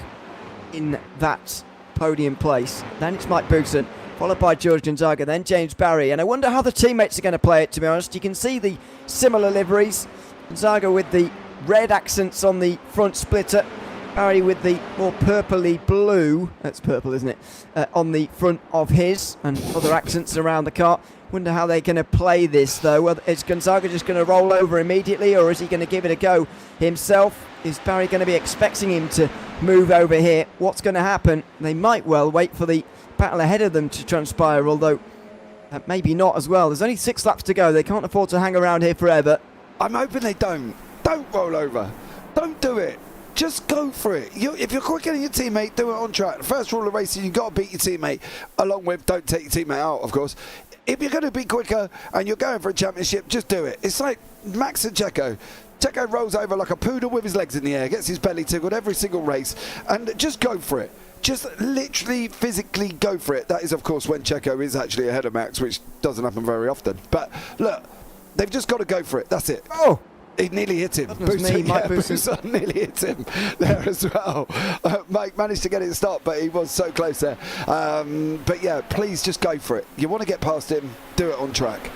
in that podium place. Then it's Mike Buxton, followed by George Gonzaga, then James Barry, and I wonder how the teammates are going to play it, to be honest. You can see the similar liveries. Gonzaga with the red accents on the front splitter, Barry with the more purpley blue, that's purple, isn't it, on the front of his, and other accents around the car. Wonder how they're going to play this, though. Is Gonzaga just going to roll over immediately, or is he going to give it a go himself? Is Barry going to be expecting him to move over here? What's going to happen? They might well wait for the battle ahead of them to transpire, although maybe not as well. There's only 6 laps to go. They can't afford to hang around here forever. I'm hoping they don't. Don't roll over. Don't do it. Just go for it. If you're quicker than your teammate, do it on track. The first rule of racing, you've got to beat your teammate, along with don't take your teammate out, of course. If you're going to be quicker and you're going for a championship, just do it. It's like Max and Checo. Checo rolls over like a poodle with his legs in the air, gets his belly tickled every single race, and just go for it. Just literally, physically go for it. That is, of course, when Checo is actually ahead of Max, which doesn't happen very often. But look, they've just got to go for it. That's it. Oh, He nearly hit him. Buson nearly hit him there as well. Mike managed to get it stopped, but he was so close there. But yeah, please just go for it. You want to get past him, do it on track.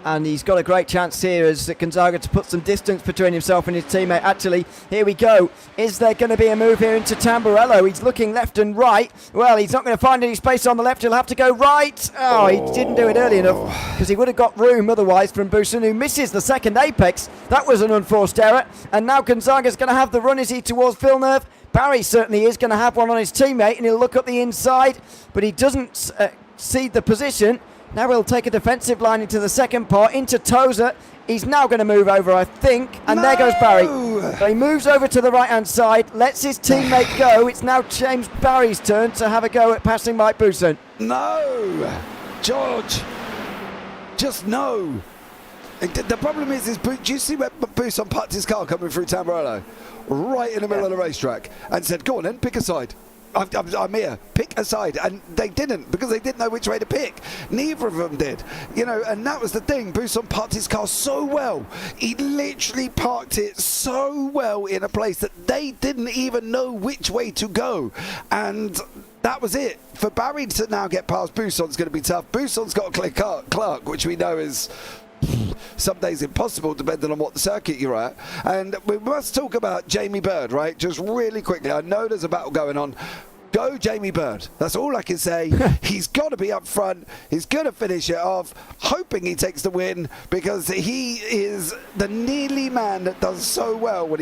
And he's got a great chance here as Gonzaga to put some distance between himself and his teammate. Actually, here we go. Is there going to be a move here into Tamburello? He's looking left and right. Well, he's not going to find any space on the left. He'll have to go right. Oh, he didn't do it early enough because he would have got room otherwise from Buson, who misses the second apex. That was an unforced error. And now Gonzaga's going to have the run, is he, towards Villeneuve? Barry certainly is going to have one on his teammate, and he'll look up the inside, but he doesn't cede the position. Now he'll take a defensive line into the second part, into Tozer. He's now going to move over, I think. And there goes Barry. So he moves over to the right-hand side, lets his teammate go. It's now James Barry's turn to have a go at passing Mike Buson. No! George! Just no! The problem is do you see where Buson parked his car coming through Tamburello? Right in the middle of the racetrack. And said, go on then, pick a side. I'm here, pick a side, and they didn't, because they didn't know which way to pick. Neither of them did, and that was the thing. Buson parked his car so well. He literally parked it so well in a place that they didn't even know which way to go, and that was it. For Barry to now get past Buson's going to be tough. Buson's got a Clark, which we know is some days impossible depending on what the circuit you're at. And we must talk about Jamie Bird, right? Just really quickly. I know there's a battle going on. Go Jamie Bird. That's all I can say. He's got to be up front. He's going to finish it off, hoping he takes the win, because he is the nearly man that does so well. When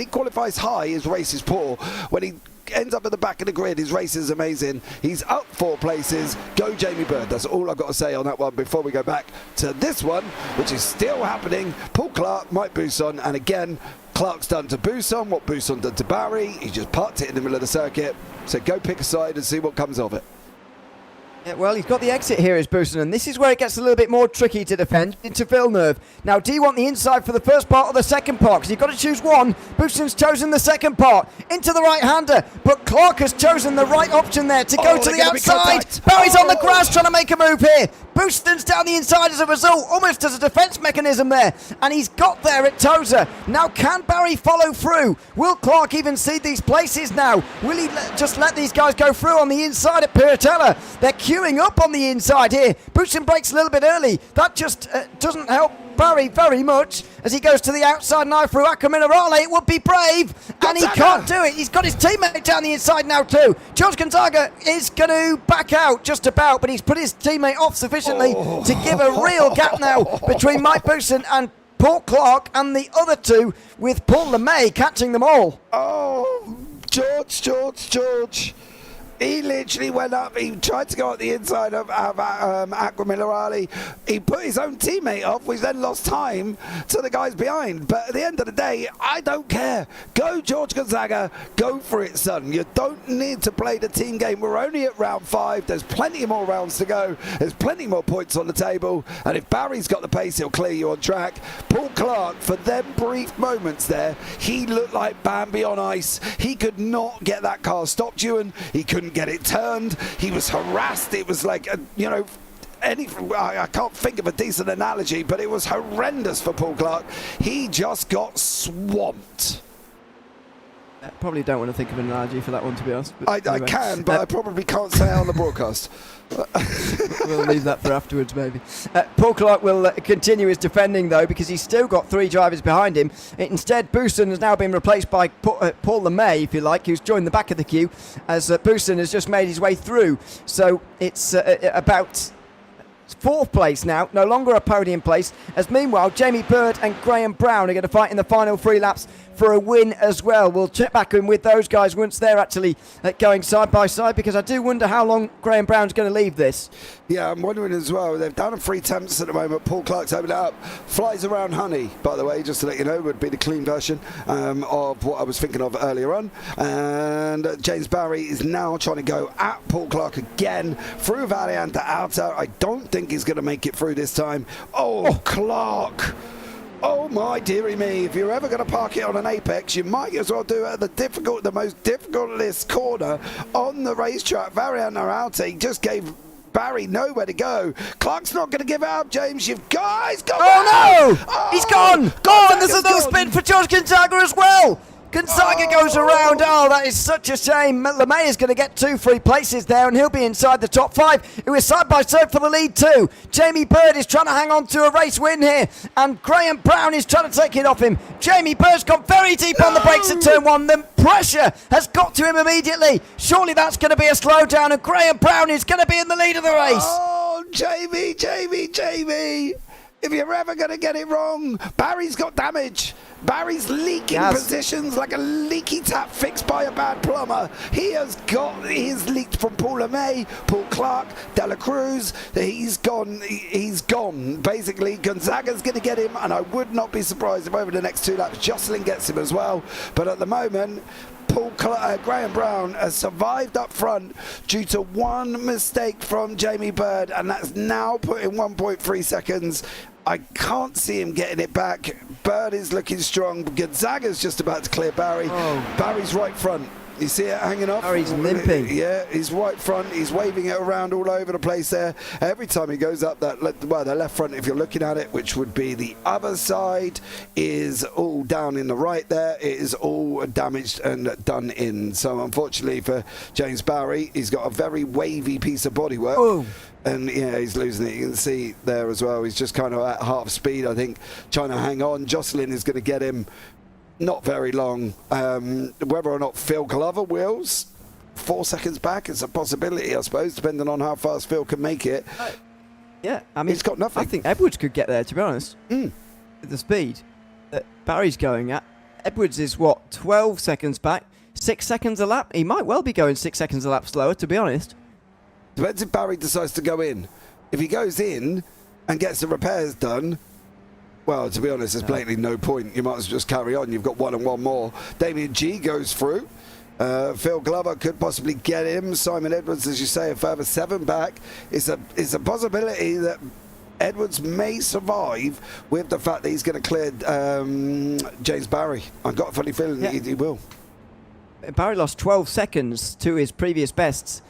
he qualifies high, his race is poor. When he ends up at the back of the grid, his race is amazing. He's up 4 places. Go Jamie Bird. That's all I've got to say on that one before we go back to this one, which is still happening. Paul Clark, Mike Buson, and again, Clark's done to Buson what Buson done to Barry. He just parked it in the middle of the circuit. So go pick a side and see what comes of it. Yeah, well, he's got the exit here as Buson, and this is where it gets a little bit more tricky to defend into Villeneuve. Now, do you want the inside for the first part or the second part? Because you've got to choose one. Buson's chosen the second part into the right-hander, but Clark has chosen the right option there to go to the outside. Barry's on the grass trying to make a move here. Buston's down the inside as a result, almost as a defence mechanism there, and he's got there at Tozer. Now, can Barry follow through? Will Clark even see these places now? Will he just let these guys go through on the inside at Piratella? They're queuing up on the inside here. Buson breaks a little bit early. That just doesn't help Barry very much as he goes to the outside now through Acqua Minerale. It would be brave, and he can't do it. He's got his teammate down the inside now too. George Gonzaga is going to back out just about, but he's put his teammate off sufficiently to give a real gap now between Mike Buson and Paul Clark, and the other two, with Paul LeMay catching them all. Oh, George. He literally went up. He tried to go up the inside of Acqua Minerale. He put his own teammate off, which then lost time to the guys behind. But at the end of the day, I don't care. Go George Gonzaga. Go for it, son. You don't need to play the team game. We're only at round 5. There's plenty more rounds to go. There's plenty more points on the table. And if Barry's got the pace, he'll clear you on track. Paul Clark, for them brief moments there, he looked like Bambi on ice. He could not get that car stopped, Ewan. He couldn't get it turned. He was harassed. It was like I can't think of a decent analogy, but it was horrendous for Paul Clark. He just got swamped. I probably don't want to think of an analogy for that one, to be honest. I can, but I probably can't say it on the broadcast. We'll leave that for afterwards, maybe. Paul Clark will continue his defending, though, because he's still got 3 drivers behind him. Instead, Buson has now been replaced by Paul LeMay, if you like, who's joined the back of the queue, as Buson has just made his way through. So it's about 4th place now, no longer a podium place, as meanwhile Jamie Bird and Graham Brown are going to fight in the final 3 laps for a win as well. We'll check back in with those guys once they're actually going side by side, because I do wonder how long Graham Brown's going to leave this. Yeah, I'm wondering as well. They've down to 3 temps at the moment. Paul Clark's opened it up. Flies around honey, by the way, just to let you know, would be the clean version of what I was thinking of earlier on. And James Barry is now trying to go at Paul Clark again through Variante Alta. I don't think he's going to make it through this time. Oh, Clark! Oh my dearie me, if you're ever going to park it on an apex, you might as well do it at the most difficult corner on the racetrack. Variante Alta just gave Barry nowhere to go. Clark's not going to give out, James. You've guys got. Oh no! Oh, He's gone! Oh, and there's Gonzaga's another gone. spin for George Gonzaga as well! Gonzaga goes around. Oh, that is such a shame. LeMay is going to get 2 free places there, and he'll be inside the top 5. It was side by side for the lead too. Jamie Bird is trying to hang on to a race win here, and Graham Brown is trying to take it off him. Jamie Bird's gone very deep on the brakes at turn 1. The pressure has got to him immediately. Surely that's going to be a slowdown, and Graham Brown is going to be in the lead of the race. Oh, Jamie. If you're ever going to get it wrong, Barry's got damage. Barry's leaking positions like a leaky tap fixed by a bad plumber. He has leaked from Paul LeMay, Paul Clark, Dela Cruz. He's gone. Basically, Gonzaga's going to get him, and I would not be surprised if over the next 2 laps, Jocelyn gets him as well. But at the moment, Graham Brown has survived up front due to one mistake from Jamie Bird, and that's now put in 1.3 seconds. I can't see him getting it back. Bird is looking strong. Gonzaga's just about to clear Barry. Oh. Barry's right front. You see it hanging off? Barry's limping. Yeah, he's right front. He's waving it around all over the place there. Every time he goes up the left front, if you're looking at it, which would be the other side, is all down in the right there. It is all damaged and done in. So unfortunately for James Barry, he's got a very wavy piece of bodywork. Oh. And yeah, he's losing it. You can see there as well. He's just kind of at half speed, I think, trying to hang on. Jocelyn is going to get him not very long. Whether or not Phil Glover wills 4 seconds back is a possibility, I suppose, depending on how fast Phil can make it. Yeah, I mean, he's got nothing. I think Edwards could get there, to be honest. At the speed that Barry's going at. Edwards is, 12 seconds back? 6 seconds a lap? He might well be going 6 seconds a lap slower, to be honest. Depends if Barry decides to go in. If he goes in and gets the repairs done, well, to be honest, there's blatantly no point. You might as well just carry on. You've got 1 and 1 more. Damien G goes through. Phil Glover could possibly get him. Simon Edwards, as you say, a further 7 back. It's a possibility that Edwards may survive with the fact that he's going to clear James Barry. I've got a funny feeling that he will. Barry lost 12 seconds to his previous bests.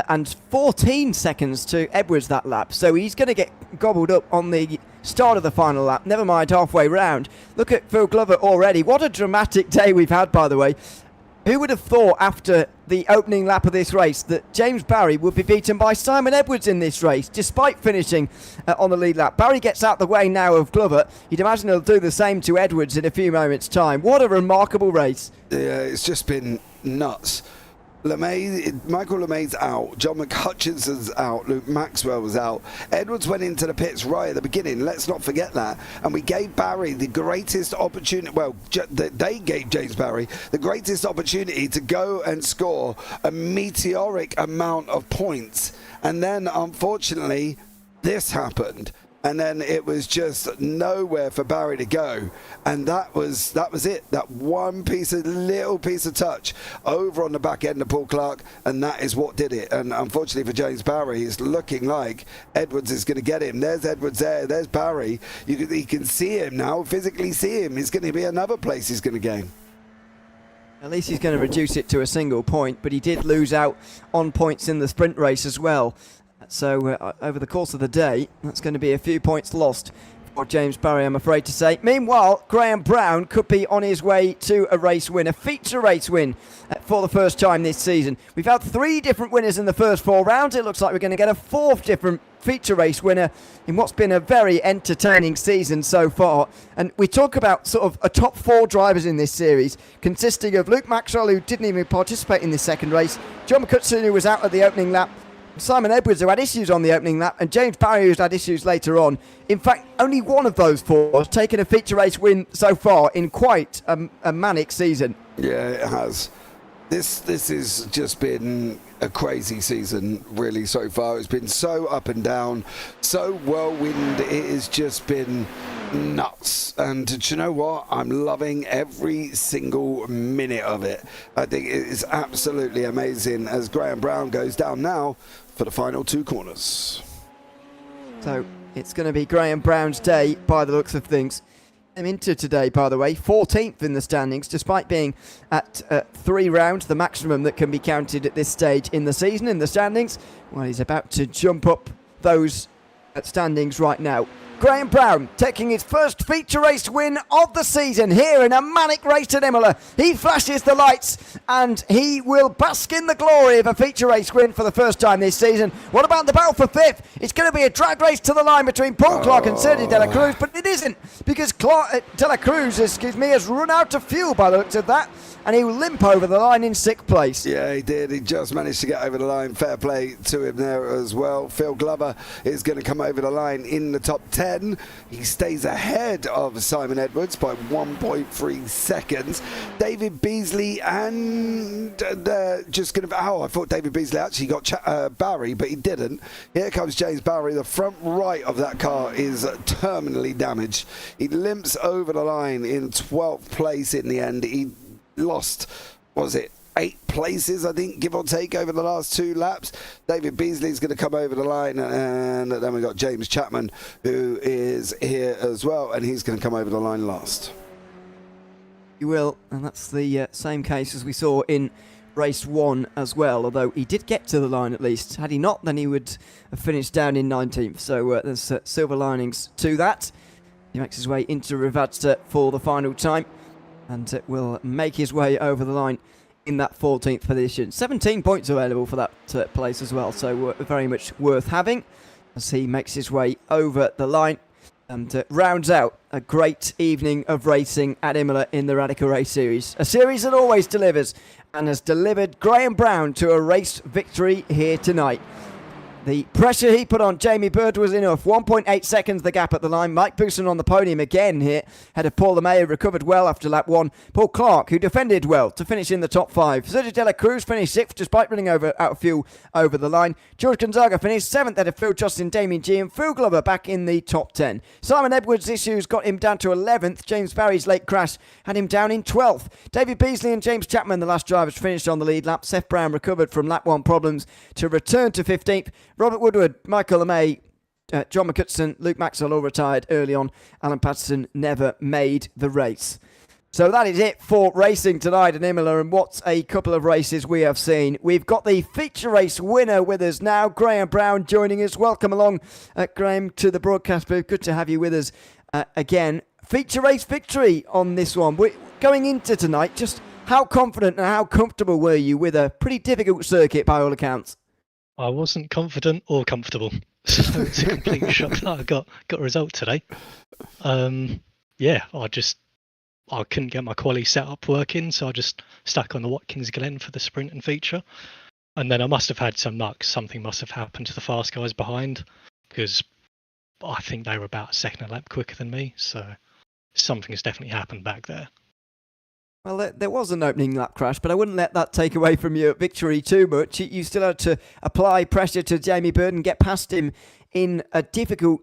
And 14 seconds to Edwards that lap. So he's going to get gobbled up on the start of the final lap. Never mind halfway round. Look at Phil Glover already. What a dramatic day we've had, by the way. Who would have thought after the opening lap of this race that James Barry would be beaten by Simon Edwards in this race, despite finishing on the lead lap? Barry gets out the way now of Glover. You'd imagine he'll do the same to Edwards in a few moments' time. What a remarkable race. Yeah, it's just been nuts. Michael LeMay's out, John McHutchinson's out, Luke Maxwell was out. Edwards went into the pits right at the beginning, let's not forget that. And we gave Barry the greatest opportunity, they gave James Barry the greatest opportunity to go and score a meteoric amount of points. And then, unfortunately, this happened. And then it was just nowhere for Barry to go, and that was it. That little piece of touch over on the back end of Paul Clark, and that is what did it. And unfortunately for James Barry, it's looking like Edwards is going to get him. There's Edwards there. There's Barry. You can see him now, physically see him. It's going to be another place he's going to gain. At least he's going to reduce it to a single point, but he did lose out on points in the sprint race as well. So over the course of the day, that's going to be a few points lost for James Barry, I'm afraid to say. Meanwhile, Graham Brown could be on his way to a race win, a feature race win for the first time this season. We've had 3 different winners in the first 4 rounds. It looks like we're going to get a 4th different feature race winner in what's been a very entertaining season so far. And we talk about sort of a top 4 drivers in this series, consisting of Luke Maxwell, who didn't even participate in this second race, John McHutchison, who was out at the opening lap, Simon Edwards, who had issues on the opening lap, and James Barry, who's had issues later on. In fact, only one of those 4 has taken a feature race win so far in quite a manic season. Yeah, it has. This has just been a crazy season, really, so far. It's been so up and down, so whirlwind. It has just been nuts. And do you know what? I'm loving every single minute of it. I think it is absolutely amazing as Graham Brown goes down now for the final 2 corners. So it's going to be Graham Brown's day by the looks of things. I'm into today, by the way, 14th in the standings, despite being at 3 rounds, the maximum that can be counted at this stage in the season in the standings. Well, he's about to jump up those standings right now. Graham Brown taking his first feature race win of the season here in a manic race at Imola. He flashes the lights and he will bask in the glory of a feature race win for the first time this season. What about the battle for 5th? It's going to be a drag race to the line between Paul Clark and Sergio De La Cruz, but it isn't, because De La Cruz has run out of fuel by the looks of that, and he will limp over the line in 6th place. Yeah, he did. He just managed to get over the line. Fair play to him there as well. Phil Glover is going to come over the line in the top 10. He stays ahead of Simon Edwards by 1.3 seconds. David Beasley and just going to... Oh, I thought David Beasley actually got Barry, but he didn't. Here comes James Barry. The front right of that car is terminally damaged. He limps over the line in 12th place in the end. He lost, what was it, 8 places, I think, give or take, over the last 2 laps. David Beasley's going to come over the line, and then we've got James Chapman, who is here as well, and he's going to come over the line last. He will, and that's the same case as we saw in race 1 as well, although he did get to the line at least. Had he not, then he would have finished down in 19th, so there's silver linings to that. He makes his way into Rivazza for the final time, and will make his way over the line in that 14th position. 17 points available for that place as well, so very much worth having as he makes his way over the line and rounds out a great evening of racing at Imola in the Radical Race Series. A series that always delivers, and has delivered Graham Brown to a race victory here tonight. The pressure he put on Jamie Bird was enough. 1.8 seconds the gap at the line. Mike Bousson on the podium again here. Head of Paul LeMay, recovered well after lap 1. Paul Clark, who defended well to finish in the top 5. Sergio De La Cruz finished 6th despite running out of fuel over the line. George Gonzaga finished 7th ahead of Phil Justin, Damien G, and Phil Glover back in the top 10. Simon Edwards' issues got him down to 11th. James Barry's late crash had him down in 12th. David Beasley and James Chapman, the last drivers, finished on the lead lap. Seth Brown recovered from lap 1 problems to return to 15th. Robert Woodward, Michael LeMay, John McCutcheon, Luke Maxwell all retired early on. Alan Patterson never made the race. So that is it for racing tonight in Imola, and what a couple of races we have seen. We've got the feature race winner with us now, Graham Brown, joining us. Welcome along, Graham, to the broadcast booth. Good to have you with us again. Feature race victory on this one. We're going into tonight, just how confident and how comfortable were you with a pretty difficult circuit by all accounts? I wasn't confident or comfortable, so it's a complete shock that I got a result today. I couldn't get my quali setup working, so I just stuck on the Watkins Glen for the sprint and feature. And then I must have had some luck. Something must have happened to the fast guys behind, because I think they were about a second a lap quicker than me, so something has definitely happened back there. Well, there was an opening lap crash, but I wouldn't let that take away from your victory too much. You still had to apply pressure to Jamie Bird and get past him in a difficult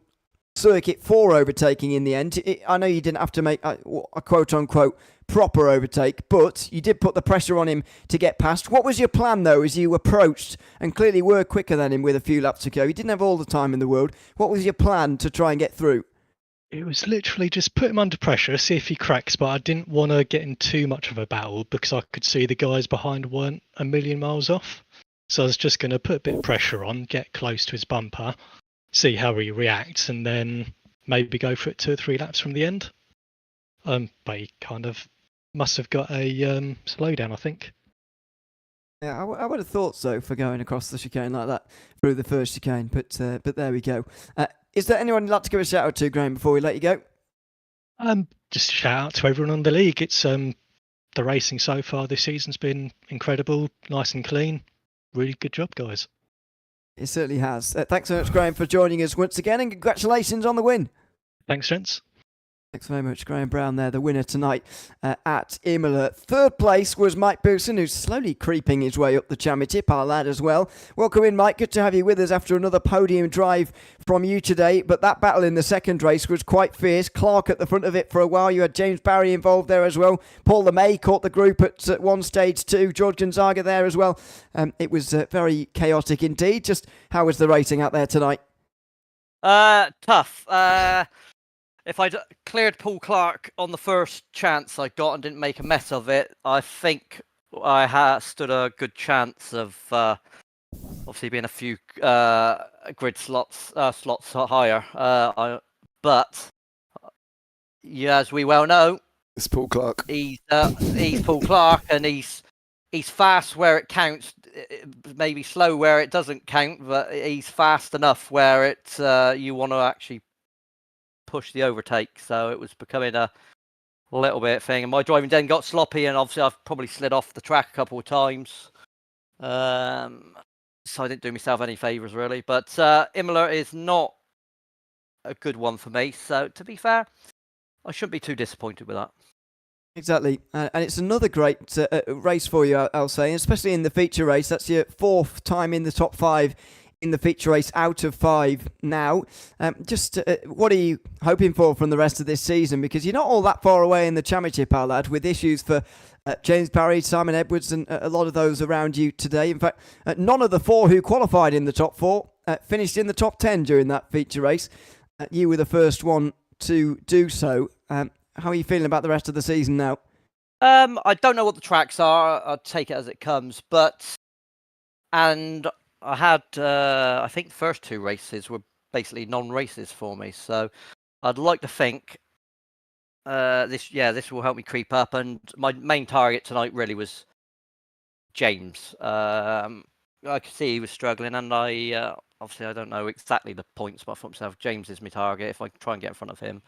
circuit for overtaking in the end. I know you didn't have to make a quote-unquote proper overtake, but you did put the pressure on him to get past. What was your plan, though, as you approached, and clearly were quicker than him with a few laps to go? You didn't have all the time in the world. What was your plan to try and get through? It was literally just put him under pressure, see if he cracks, but I didn't want to get in too much of a battle because I could see the guys behind weren't a million miles off. So I was just going to put a bit of pressure on, get close to his bumper, see how he reacts, and then maybe go for it 2 or 3 laps from the end. But he kind of must have got a slowdown, I think. Yeah, I would have thought so for going across the chicane like that through the first chicane, but there we go. Is there anyone you'd like to give a shout out to, Graham, before we let you go? Just shout out to everyone on the league. It's the racing so far this season's been incredible, nice and clean. Really good job, guys. It certainly has. Thanks so much, Graham, for joining us once again, and congratulations on the win. Thanks, gents. Thanks very much, Graham Brown there, the winner tonight at Imola. 3rd place was Mike Bousson, who's slowly creeping his way up the championship, our lad as well. Welcome in, Mike. Good to have you with us after another podium drive from you today. But that battle in the second race was quite fierce. Clark at the front of it for a while. You had James Barry involved there as well. Paul LeMay caught the group at one stage too. George Gonzaga there as well. It was very chaotic indeed. Just how was the racing out there tonight? Tough. if I'd cleared Paul Clark on the first chance I got and didn't make a mess of it, I think I stood a good chance of obviously being a few grid slots higher. But yeah, as we well know, It's Paul Clark. he's Paul Clark, and he's fast where it counts, maybe slow where it doesn't count, but he's fast enough where it you want to actually push the overtake. So it was becoming a little bit thing, and my driving then got sloppy, and obviously I've probably slid off the track a couple of times. So I didn't do myself any favours really. But Imola is not a good one for me. So to be fair, I shouldn't be too disappointed with that. Exactly, and it's another great race for you, I'll say, especially in the feature race. That's your 4th time in the top 5 in the feature race out of 5 now. What are you hoping for from the rest of this season? Because you're not all that far away in the championship, our lad, with issues for James Barry, Simon Edwards, and a lot of those around you today. In fact, none of the 4 who qualified in the top 4 finished in the top 10 during that feature race. You were the first one to do so. How are you feeling about the rest of the season now? I don't know what the tracks are. I'll take it as it comes. And I had, I think the first 2 races were basically non-races for me. So I'd like to think this will help me creep up. And my main target tonight really was James. I could see he was struggling, and obviously I don't know exactly the points, but I thought myself, James is my target. If I try and get in front of him,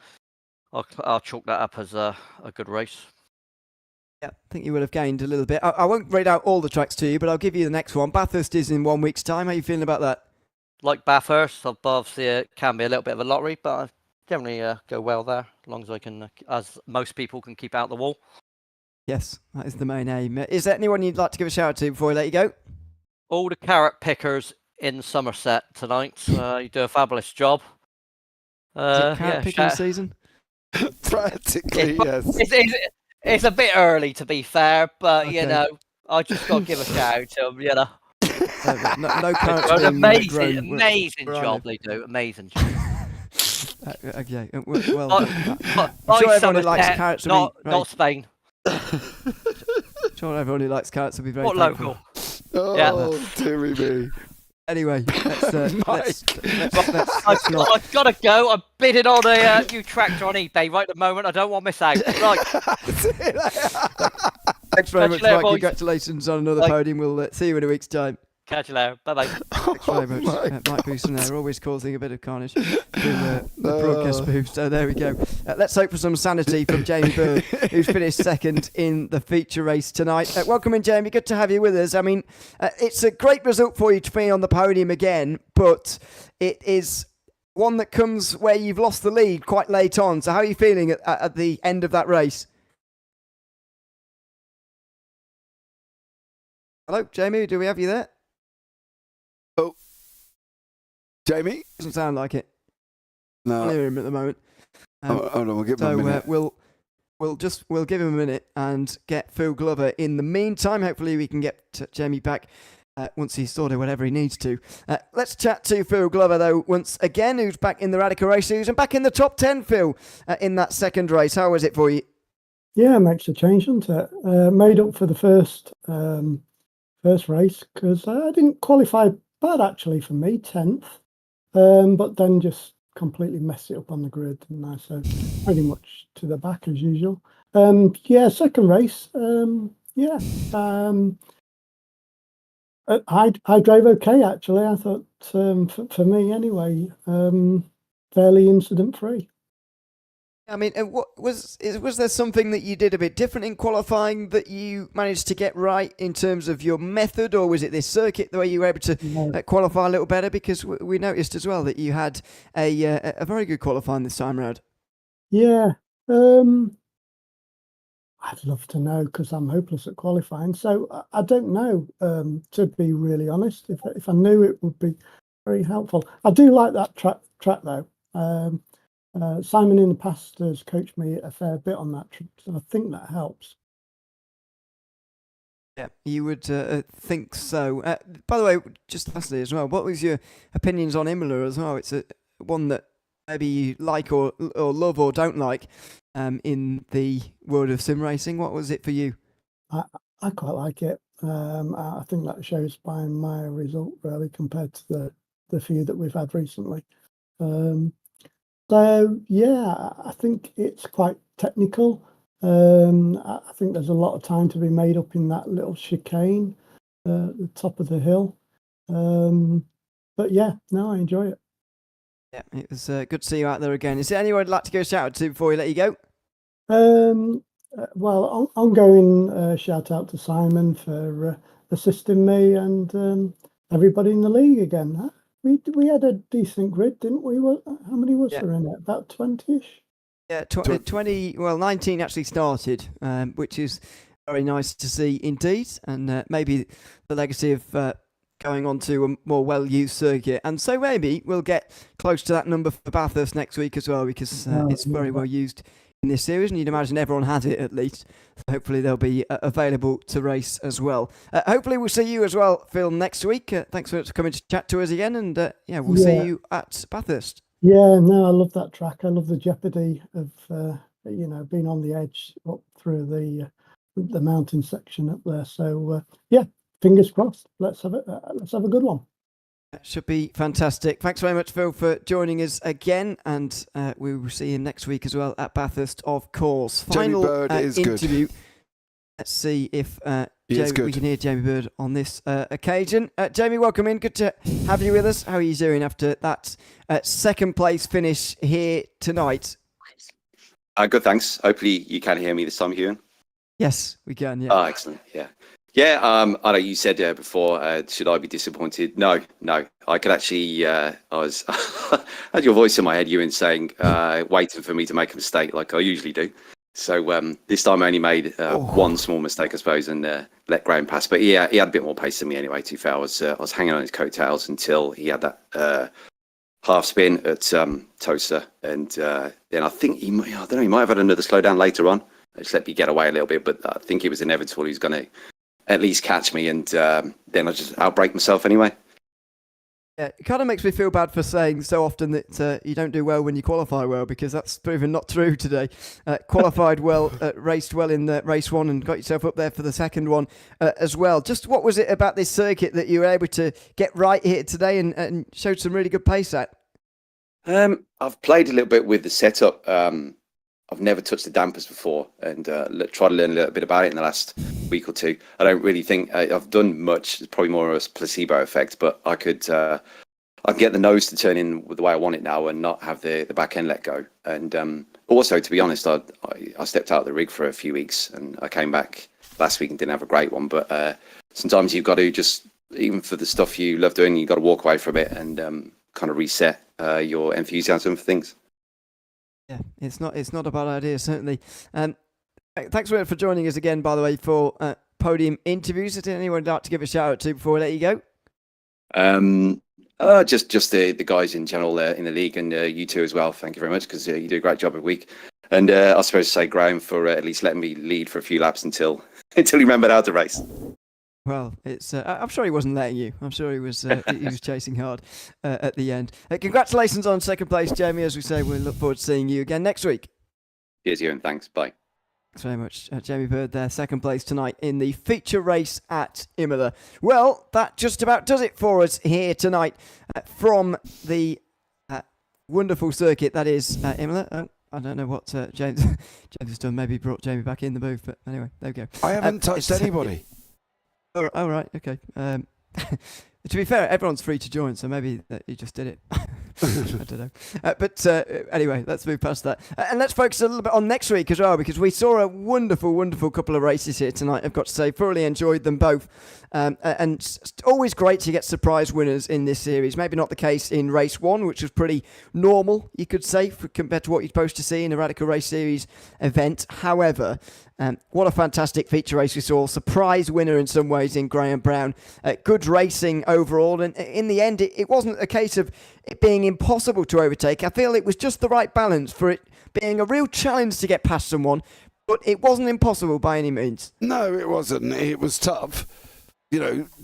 I'll chalk that up as a good race. Yeah, I think you would have gained a little bit. I won't read out all the tracks to you, but I'll give you the next one. Bathurst is in 1 week's time. How are you feeling about that? Like Bathurst, obviously it can be a little bit of a lottery, but I generally go well there, as long as I can, as most people can keep out the wall. Yes, that is the main aim. Is there anyone you'd like to give a shout out to before we let you go? All the carrot pickers in Somerset tonight. You do a fabulous job. Is it carrot picking season? Practically, yes. It's a bit early, to be fair, but Okay. you know, I just got to give a shout out to them. You know, no carrots an being grown. amazing job they do. Amazing job. Okay, well, By sure everyone who likes Somerset, carrots will be not Spain. sure everyone who likes carrots will be very Not thankful. local. Oh, Yeah. dearie me. Anyway, let's not. I've got to go. I'm bidding on a new tractor on eBay right at the moment. I don't want to miss out. Right. Thanks very much, Catch you later, Mike. boys. Congratulations on another Bye. podium. We'll see you in a week's time. Catch you later. Bye bye. Thanks very much. Mike Booston there, always causing a bit of carnage in the broadcast booth. So there we go. Let's hope for some sanity from Jamie Bird, who's finished second in the feature race tonight. Welcome in, Jamie. Good to have you with us. I mean, it's a great result for you to be on the podium again, but it is one that comes where you've lost the lead quite late on. So how are you feeling at the end of that race? Hello, Jamie. Do we have you there? Oh, Jamie? Doesn't sound like it. I No. can't hear him at the moment. Hold on, we'll give him a minute. we'll give him a minute and get Phil Glover in the meantime. Hopefully we can get Jamie back once he's sorted whatever he needs to. Let's chat to Phil Glover though once again, who's back in the Radical Race Series and back in the top 10. Phil, in that second race. How was it for you? Yeah, it makes a change, doesn't it? Made up for the first race because I didn't qualify bad actually for me, 10th, but then just completely messed it up on the grid, didn't I? So pretty much to the back as usual. Second race. I drove okay actually. I thought for me anyway, fairly incident free. I mean, was there something that you did a bit different in qualifying that you managed to get right in terms of your method, or was it this circuit the way you were able to qualify a little better? Because we noticed as well that you had a very good qualifying this time around. Yeah, I'd love to know because I'm hopeless at qualifying. So I don't know, to be really honest. If I knew, it would be very helpful. I do like that track though. Simon in the past has coached me a fair bit on that, so I think that helps. Yeah, you would think so. By the way, just lastly as well, what was your opinions on Imola as well? It's one that maybe you like or love or don't like in the world of sim racing? What was it for you? I quite like it. I think that shows by my result really compared to the few that we've had recently. So yeah, I think it's quite technical. I think there's a lot of time to be made up in that little chicane at the top of the hill. But yeah, no, I enjoy it. Yeah, it was good to see you out there again. Is there anyone you'd like to go shout out to before we let you go? Well, ongoing shout out to Simon for assisting me and everybody in the league again. We had a decent grid, didn't we? How many was there in it? About 20-ish? Yeah, 20, well, 19 actually started, which is very nice to see indeed. And maybe the legacy of going on to a more well-used circuit. And so maybe we'll get close to that number for Bathurst next week as well, because it's very well used in this series, and you'd imagine everyone has it at least. So hopefully they'll be available to race as well. Hopefully we'll see you as well, Phil, next week. Thanks for coming to chat to us again, and we'll see you at Bathurst. Yeah, no, I love that track. I love the jeopardy of being on the edge up through the mountain section up there. So fingers crossed. Let's have a good one. That should be fantastic. Thanks very much, Phil, for joining us again, and we will see you next week as well at Bathurst, of course. Final interview. Good. Let's see if we can hear Jamie Bird on this occasion. Jamie, welcome in. Good to have you with us. How are you doing after that second place finish here tonight? Good, thanks. Hopefully you can hear me this time, Ewan. Yes, we can. Yeah. Oh, excellent. Yeah. Yeah, I know you said before, should I be disappointed? No. I could actually, I had your voice in my head, Ewan, saying, waiting for me to make a mistake like I usually do. So this time I only made one small mistake, I suppose, and let Graham pass. But yeah, he had a bit more pace than me anyway, to be fair. I was hanging on his coattails until he had that half spin at Tosa. And then I think he might have had another slowdown later on. Just let me get away a little bit, but I think it was inevitable. He was going to at least catch me, and then I just outbrake myself anyway. Yeah, it kind of makes me feel bad for saying so often that you don't do well when you qualify well, because that's proven not true today. Qualified well, raced well in race one, and got yourself up there for the second one as well. Just what was it about this circuit that you were able to get right here today and showed some really good pace at? I've played a little bit with the setup. I've never touched the dampers before, and tried to learn a little bit about it in the last week or two. I don't really think I've done much. It's probably more of a placebo effect, but I can get the nose to turn in the way I want it now and not have the back end let go. And also, to be honest, I stepped out of the rig for a few weeks, and I came back last week and didn't have a great one. But sometimes you've got to just, even for the stuff you love doing, you've got to walk away from it and kind of reset your enthusiasm for things. Yeah, it's not a bad idea, certainly. Thanks for joining us again, by the way, for podium interviews. Did anyone like to give a shout out to before we let you go? Just the guys in general in the league, and you two as well. Thank you very much, because you do a great job every week. And I suppose to say Graham for at least letting me lead for a few laps until he remembered how to race. Well, it's. I'm sure he wasn't letting you. I'm sure he was. He was chasing hard at the end. Congratulations on second place, Jamie. As we say, we look forward to seeing you again next week. Cheers, Ewan. Thanks. Bye. Thanks very much, Jamie Bird there, second place tonight in the feature race at Imola. Well, that just about does it for us here tonight from the wonderful circuit that is Imola. Oh, I don't know what James has done. Maybe brought Jamie back in the booth, but anyway, there we go. I haven't touched anybody. Oh, right, okay. To be fair, everyone's free to join, so maybe you just did it. I don't know. But anyway, let's move past that. And let's focus a little bit on next week as well, because we saw a wonderful, wonderful couple of races here tonight, I've got to say. Thoroughly enjoyed them both. And always great to get surprise winners in this series. Maybe not the case in race one, which was pretty normal, you could say, compared to what you're supposed to see in a Radical Race Series event. However, what a fantastic feature race we saw. Surprise winner in some ways in Graham Brown. Good racing overall. And in the end, it wasn't a case of it being impossible to overtake. I feel it was just the right balance for it being a real challenge to get past someone, but it wasn't impossible by any means. No, it wasn't. It was tough.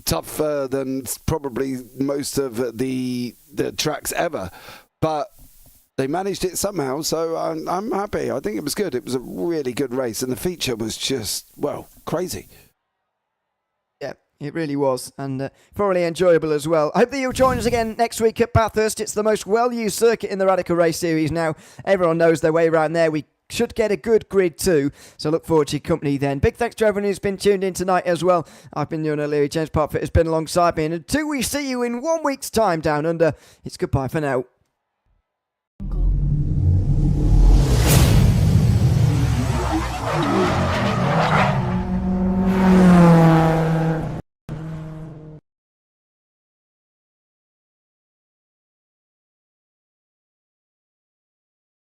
Tougher than probably most of the tracks ever. But they managed it somehow, so I'm happy. I think it was good. It was a really good race, and the feature was just, well, crazy. Yeah, it really was, and thoroughly enjoyable as well. I hope that you'll join us again next week at Bathurst. It's the most well-used circuit in the Radical Race Series now. Everyone knows their way around there. We should get a good grid too, so look forward to your company then. Big thanks to everyone who's been tuned in tonight as well. I've been Ewan O'Leary, James Parfitt has been alongside me, and until we see you in 1 week's time down under, it's goodbye for now.